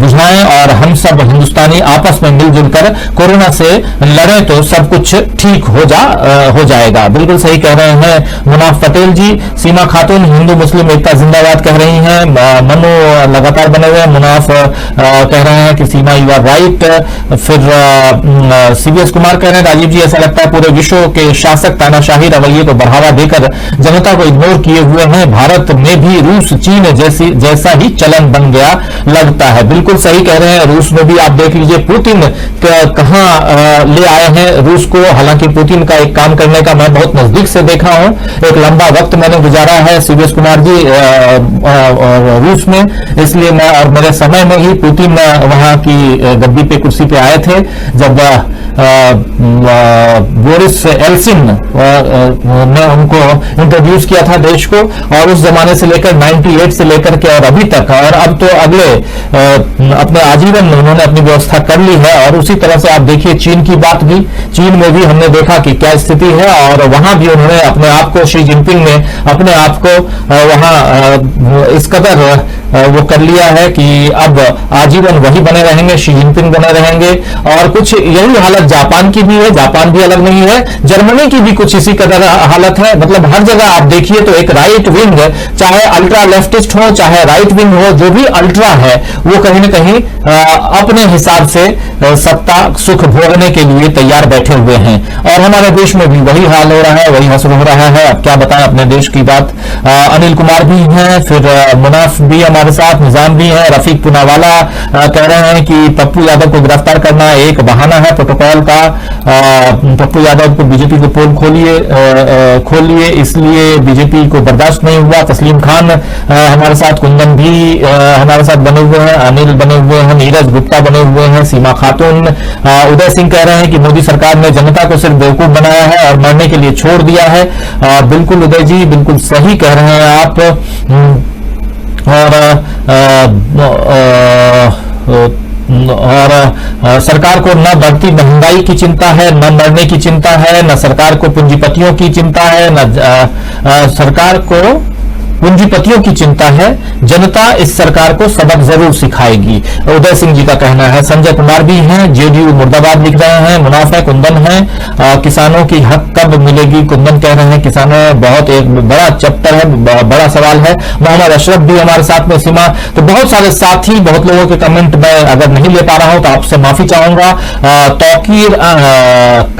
बुझाएं और हम सब हिंदुस्तानी आपस में मिलजुल कर कोरोना से लड़ें तो सब कुछ ठीक हो जाएगा। बिल्कुल सही कह रहे हैं मुनाफ पटेल जी। सीमा खातून हिंदू मुस्लिम एकता जिंदाबाद कह रही हैं। मनु लगातार बने हुए। मुनाफ कह रहे हैं कि सीमा यू आर राइट। फिर सीवीएस कुमार कह रहे हैं राजीव जी ऐसा लगता है पूरे विश्व के शासक तानाशाही रवैये को बढ़ावा देकर जनता को इग्नोर किए हुए हैं। भारत में भी रूस चीन जैसा ही चलन बन गया लगता है। बिल्कुल सही कह रहे हैं। रूस में भी आप देख लीजिए पुतिन कहां ले आए हैं रूस को। हालांकि पुतिन का एक काम करने का मैं बहुत नजदीक से देखा हूं, एक लंबा वक्त मैंने गुजारा है सीवीएस कुमार जी रूस में, इसलिए मैं और मेरे समय में ही पुतिन वहां की गद्दी पे कुर्सी पे आए थे जब बोरिस एल्सिन ने उनको इंट्रोड्यूस किया था देश को, और उस जमाने से लेकर 98 से लेकर के और अभी तक, और अब तो अगले अपने आजीवन उन्होंने अपनी व्यवस्था कर ली है। और उसी तरह से आप देखिए चीन की बात भी, चीन में भी हमने देखा कि क्या स्थिति है और वहां भी उन्होंने अपने आप को, शी जिनपिंग ने अपने आप को वहां इस कदर वो कर लिया है कि अब आजीवन वही बने रहेंगे, शी जिनपिंग बने रहेंगे। और कुछ यही हालत जापान की भी है, जापान भी अलग नहीं है, जर्मनी की भी कुछ इसी कदर हालत है। मतलब हर जगह आप देखिए तो एक राइट विंग, चाहे अल्ट्रा लेफ्टिस्ट हो चाहे राइट विंग हो, जो भी अल्ट्रा है वो कहीं ना कहीं अपने हिसाब से सत्ता सुख भोगने के लिए तैयार बैठे हुए हैं। और हमारे देश में भी वही हाल हो रहा है, वही हसर हो रहा है। अब क्या बताएं अपने देश की बात। अनिल कुमार भी हैं, फिर मुनाफ भी हमारे साथ, निजाम भी है। रफीक पुनावाला कह रहे हैं कि पप्पू यादव को गिरफ्तार करना एक बहाना है प्रोटोकॉल का। पप्पू यादव को बीजेपी को पोल खोलिए इसलिए बीजेपी को बर्दाश्त नहीं हुआ। तस्लीम खान हमारे साथ, कुंदन भी हमारे साथ बने हुए हैं, अनिल बने हुए हैं, नीरज गुप्ता बने हुए हैं, सीमा खातून। उदय सिंह कह रहे हैं कि मोदी सरकार ने जनता को सिर्फ बेवकूफ बनाया है और मरने के लिए छोड़ दिया है। बिल्कुल उदय जी बिल्कुल सही कह रहे हैं आप। और सरकार को न बढ़ती महंगाई की चिंता है, न मरने की चिंता है, न सरकार को पूंजीपतियों की चिंता है, न सरकार को पूंजीपतियों की चिंता है। जनता इस सरकार को सबक जरूर सिखाएगी, उदय सिंह जी का कहना है। संजय कुमार भी हैं, जेडीयू मुर्दाबाद लिख रहे हैं। मुनाफा कुंदन है, किसानों की हक कब मिलेगी, कुंदन कह रहे हैं किसानों बहुत एक बड़ा चैप्टर है, बड़ा सवाल है। मोहम्मद अशरफ भी हमारे साथ में, सीमा, तो बहुत सारे साथी, बहुत लोगों के कमेंट मैं अगर नहीं ले पा रहा हूं तो आपसे माफी चाहूंगा। तौकीर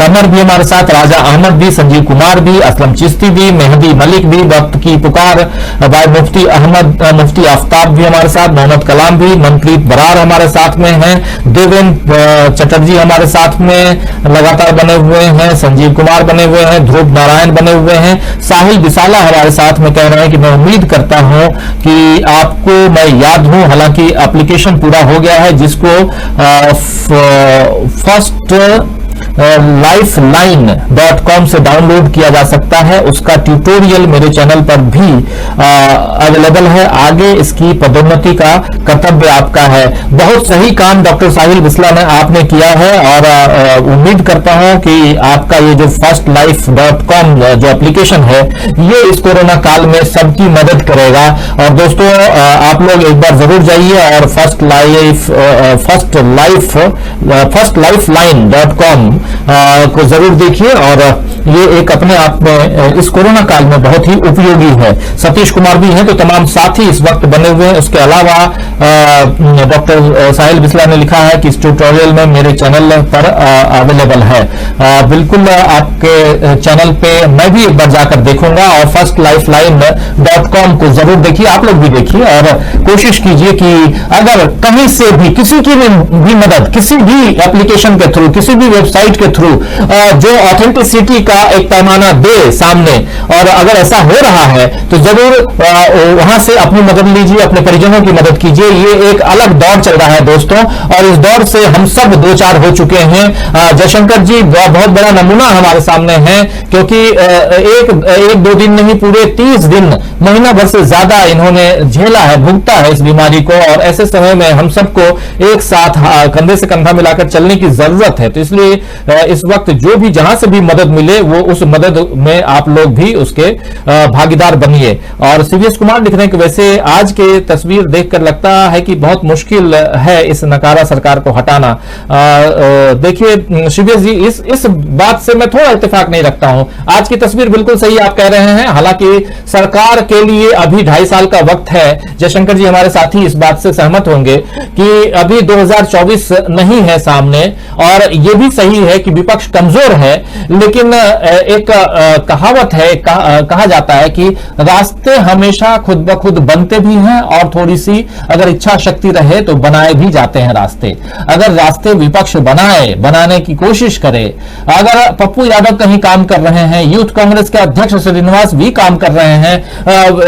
कमर भी हमारे साथ, राजा अहमद भी, संजीव कुमार भी, असलम चिश्ती भी, मेहदी मलिक भी, वक्त की पुकार भाई मुफ्ती अहमद, मुफ्ती आफ्ताब भी हमारे साथ, मोहम्मद कलाम भी, मनप्रीत बरार हमारे साथ में हैं, देवेंद्र चटर्जी हमारे साथ में लगातार बने हुए हैं, संजीव कुमार बने हुए हैं, ध्रुव नारायण बने हुए हैं, साहिल बिसाला हमारे साथ में कह रहे हैं कि मैं उम्मीद करता हूं कि आपको मैं याद हूं। हालांकि एप्लीकेशन पूरा हो गया है जिसको फर्स्ट lifeline.com से डाउनलोड किया जा सकता है। उसका ट्यूटोरियल मेरे चैनल पर भी अवेलेबल है। आगे इसकी पदोन्नति का कर्तव्य आपका है। बहुत सही काम डॉक्टर साहिल बिस्ला ने आपने किया है और उम्मीद करता हूं कि आपका ये जो firstlife.com जो एप्लीकेशन है ये इस कोरोना काल में सबकी मदद करेगा। और दोस्तों आप लोग एक बार जरूर जाइए और firstlifeline.com को जरूर देखिए और ये एक अपने आप में इस कोरोना काल में बहुत ही उपयोगी है। सतीश कुमार भी हैं तो तमाम साथी इस वक्त बने हुए हैं। उसके अलावा डॉक्टर साहिल बिस्ला ने लिखा है कि इस ट्यूटोरियल में मेरे चैनल पर अवेलेबल है। बिल्कुल आपके चैनल पे मैं भी एक बार जाकर देखूंगा और firstlifeline.com को जरूर देखिए, आप लोग भी देखिए और कोशिश कीजिए कि अगर कहीं से भी किसी की भी मदद, किसी भी एप्लीकेशन के थ्रू, किसी भी वेबसाइट के थ्रू जो ऑथेंटिसिटी का एक पैमाना दे सामने, और अगर ऐसा हो रहा है तो जरूर वहां से अपनी मदद लीजिए, अपने परिजनों की मदद कीजिए। ये एक अलग दौर चल रहा है दोस्तों और इस दौर से हम सब दो चार हो चुके हैं। जयशंकर जी बहुत बड़ा नमूना हमारे सामने है क्योंकि एक दो दिन नहीं, पूरे 30 दिन, महीना भर से ज्यादा इन्होंने झेला है, भुगता है इस बीमारी को। और ऐसे समय में हम सबको एक साथ कंधे से कंधा मिलाकर चलने की जरूरत है। तो इसलिए इस वक्त जो भी जहां से भी मदद मिले वो उस मदद में आप लोग भी उसके भागीदार बनिए। और सीवीएस कुमार लिख रहे हैं कि वैसे आज के तस्वीर देखकर लगता है कि बहुत मुश्किल है इस नकारा सरकार को हटाना। देखिए सीवीएस जी, इस बात से मैं थोड़ा इत्तेफाक नहीं रखता हूं। आज की तस्वीर बिल्कुल सही आप कह रहे हैं। हालांकि सरकार के लिए अभी 2.5 साल का वक्त है। जयशंकर जी हमारे साथी इस बात से सहमत होंगे कि अभी 2024 नहीं है सामने, और यह भी सही है कि विपक्ष कमजोर है। लेकिन एक कहावत है, कहा जाता है कि रास्ते हमेशा खुद ब खुद बनते भी हैं और थोड़ी सी अगर इच्छा शक्ति रहे तो बनाए भी जाते हैं रास्ते। अगर रास्ते विपक्ष बनाने की कोशिश करे, अगर पप्पू यादव कहीं काम कर रहे हैं, यूथ कांग्रेस के अध्यक्ष श्रीनिवास भी काम कर रहे हैं,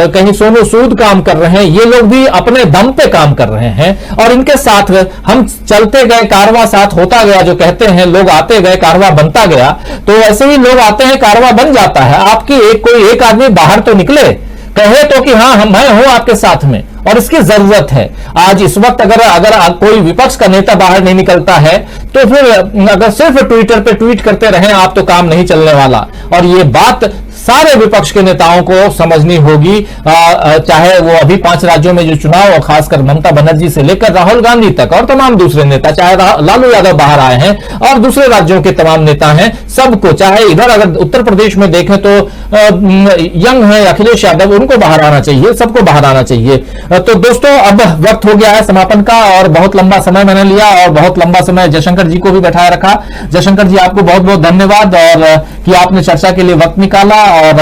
कहीं सोनू सूद काम कर रहे हैं, ये लोग भी अपने दम पे काम कर रहे हैं और इनके साथ हम चलते गए, कारवां साथ होता गया जो कहते हैं, लोग आते गए कारवां बनता गया। तो ऐसे ही लोग आते हैं, कारवां बन जाता है। आपकी कोई एक आदमी बाहर तो निकले, कहे तो कि हाँ मैं हूं आपके साथ में, और इसकी जरूरत है। आज इस वक्त अगर कोई विपक्ष का नेता बाहर नहीं निकलता है तो फिर अगर सिर्फ ट्विटर पे ट्वीट करते रहें आप तो काम नहीं चलने वाला। और ये बात सारे विपक्ष के नेताओं को समझनी होगी, चाहे वो अभी 5 राज्यों में जो चुनाव, और खासकर ममता बनर्जी से लेकर राहुल गांधी तक और तमाम दूसरे नेता, चाहे लालू यादव बाहर आए हैं और दूसरे राज्यों के तमाम नेता हैं, सबको, चाहे इधर अगर उत्तर प्रदेश में देखें तो यंग है अखिलेश यादव, उनको बाहर आना चाहिए, सबको बाहर आना चाहिए। तो दोस्तों अब वक्त हो गया है समापन का और बहुत लंबा समय मैंने लिया और बहुत लंबा समय जयशंकर जी को भी बैठाए रखा। जयशंकर जी आपको बहुत बहुत धन्यवाद और कि आपने चर्चा के लिए वक्त निकाला और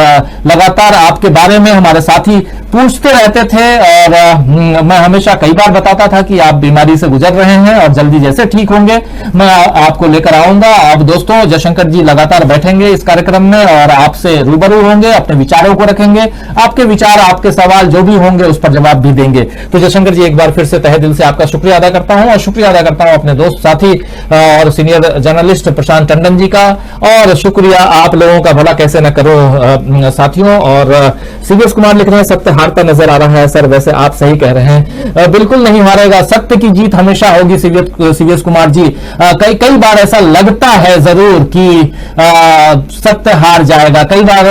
लगातार आपके बारे में हमारे साथी पूछते रहते थे और मैं हमेशा कई बार बताता था कि आप बीमारी से गुजर रहे हैं और जल्दी जैसे ठीक होंगे मैं आपको लेकर आऊंगा। अब दोस्तों जयशंकर जी लगातार बैठेंगे इस कार्यक्रम में और आपसे रूबरू होंगे, अपने विचारों को रखेंगे, आपके विचार, आपके सवाल जो भी होंगे उस पर जवाब भी देंगे। तो जयशंकर जी एक बार फिर से तहे दिल से आपका शुक्रिया अदा करता हूं और शुक्रिया अदा करता हूं अपने दोस्त साथी और सीनियर जर्नलिस्ट प्रशांत टंडन जी का, और शुक्रिया आप लोगों का भला कैसे न करो साथियों। और सीवीएस कुमार लिख रहे हैं सत्य हारता नजर आ रहा है सर, वैसे आप सही कह रहे हैं, बिल्कुल नहीं हारेगा, सत्य की जीत हमेशा होगी सीवीएस कुमार जी। कई बार ऐसा लगता है जरूर कि सत्य हार जाएगा, कई बार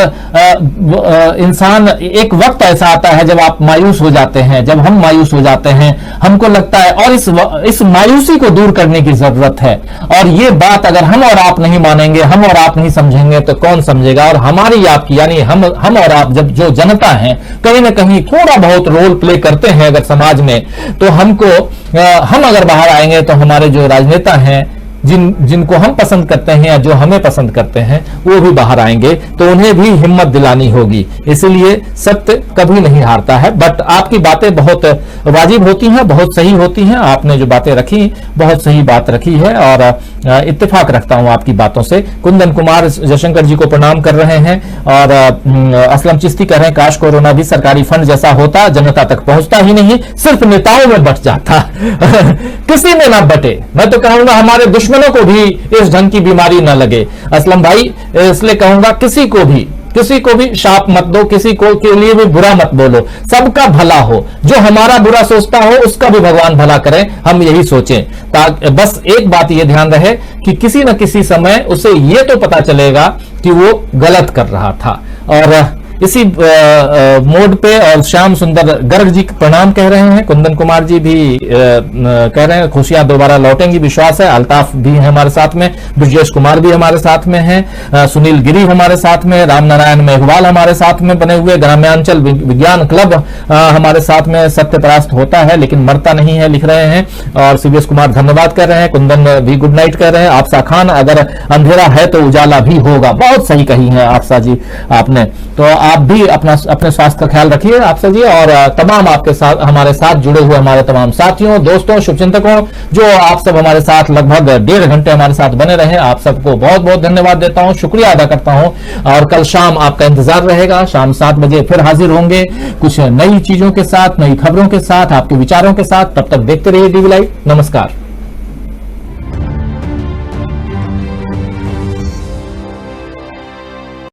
इंसान, एक वक्त ऐसा आता है जब आप मायूस हो जाते हैं, जब हम मायूस हो जाते हैं, हमको लगता है, और इस मायूसी को दूर करने की जरूरत है। और ये बात अगर हम और आप नहीं मानेंगे, हम और आप नहीं समझेंगे तो कौन समझेगा। और हमारी आपकी यानी हम और आप जब जो जनता है कहीं ना कहीं थोड़ा बहुत रोल प्ले करते हैं अगर समाज में, तो हम अगर बाहर आएंगे तो हमारे जो राजनेता हैं जिनको हम पसंद करते हैं या जो हमें पसंद करते हैं वो भी बाहर आएंगे, तो उन्हें भी हिम्मत दिलानी होगी। इसलिए सत्य कभी नहीं हारता है। बट आपकी बातें बहुत वाजिब होती हैं, बहुत सही होती हैं। आपने जो बातें रखी बहुत सही बात रखी है और इत्तेफाक रखता हूं आपकी बातों से। कुंदन कुमार जयशंकर जी को प्रणाम कर रहे हैं और असलम चिश्ती कह रहे हैं काश कोरोना भी सरकारी फंड जैसा होता, जनता तक पहुंचता ही नहीं, सिर्फ नेताओं में बट जाता। किसी में ना बटे। मैं तो कहूंगा हमारे दुश्मनों को भी इस ढंग की बीमारी ना लगे। असलम भाई, इसलिए कहूंगा किसी को भी शाप मत दो, किसी को के लिए भी बुरा मत बोलो। सबका भला हो, जो हमारा बुरा सोचता हो उसका भी भगवान भला करे, हम यही सोचें। ताकि बस एक बात ये ध्यान रहे कि किसी न किसी समय उसे ये तो पता चलेगा कि वो गलत कर रहा था। और इसी मोड पे और श्याम सुंदर गर्ग जी प्रणाम कह रहे हैं। कुंदन कुमार जी भी कह रहे हैं खुशियां दोबारा लौटेंगी, विश्वास है। अल्ताफ भी है हमारे साथ में, ब्रजेश कुमार भी हमारे साथ में हैं, सुनील गिरी हमारे साथ में, रामनारायण मेघवाल हमारे साथ में बने हुए, ग्राम्यांचल विज्ञान क्लब हमारे साथ में। सत्य परास्त होता है लेकिन मरता नहीं है, लिख रहे हैं। और सीबीएस कुमार धन्यवाद कर रहे हैं। कुंदन भी गुड नाइट कर रहे हैं। आपसा खान, अगर अंधेरा है तो उजाला भी होगा। बहुत सही कही है आपसा जी आपने। तो आप भी अपने स्वास्थ्य का ख्याल रखिए आपसे जी, और तमाम आपके साथ हमारे साथ जुड़े हुए हमारे तमाम साथियों, दोस्तों, शुभचिंतकों जो आप सब हमारे साथ लगभग 1.5 घंटे हमारे साथ बने रहे, आप सबको बहुत बहुत धन्यवाद देता हूं, शुक्रिया अदा करता हूं। और कल शाम आपका इंतजार रहेगा, शाम 7 बजे फिर हाजिर होंगे कुछ नई चीजों के साथ, नई खबरों के साथ, आपके विचारों के साथ। तब तक देखते रहिए डीवी लाइव। नमस्कार।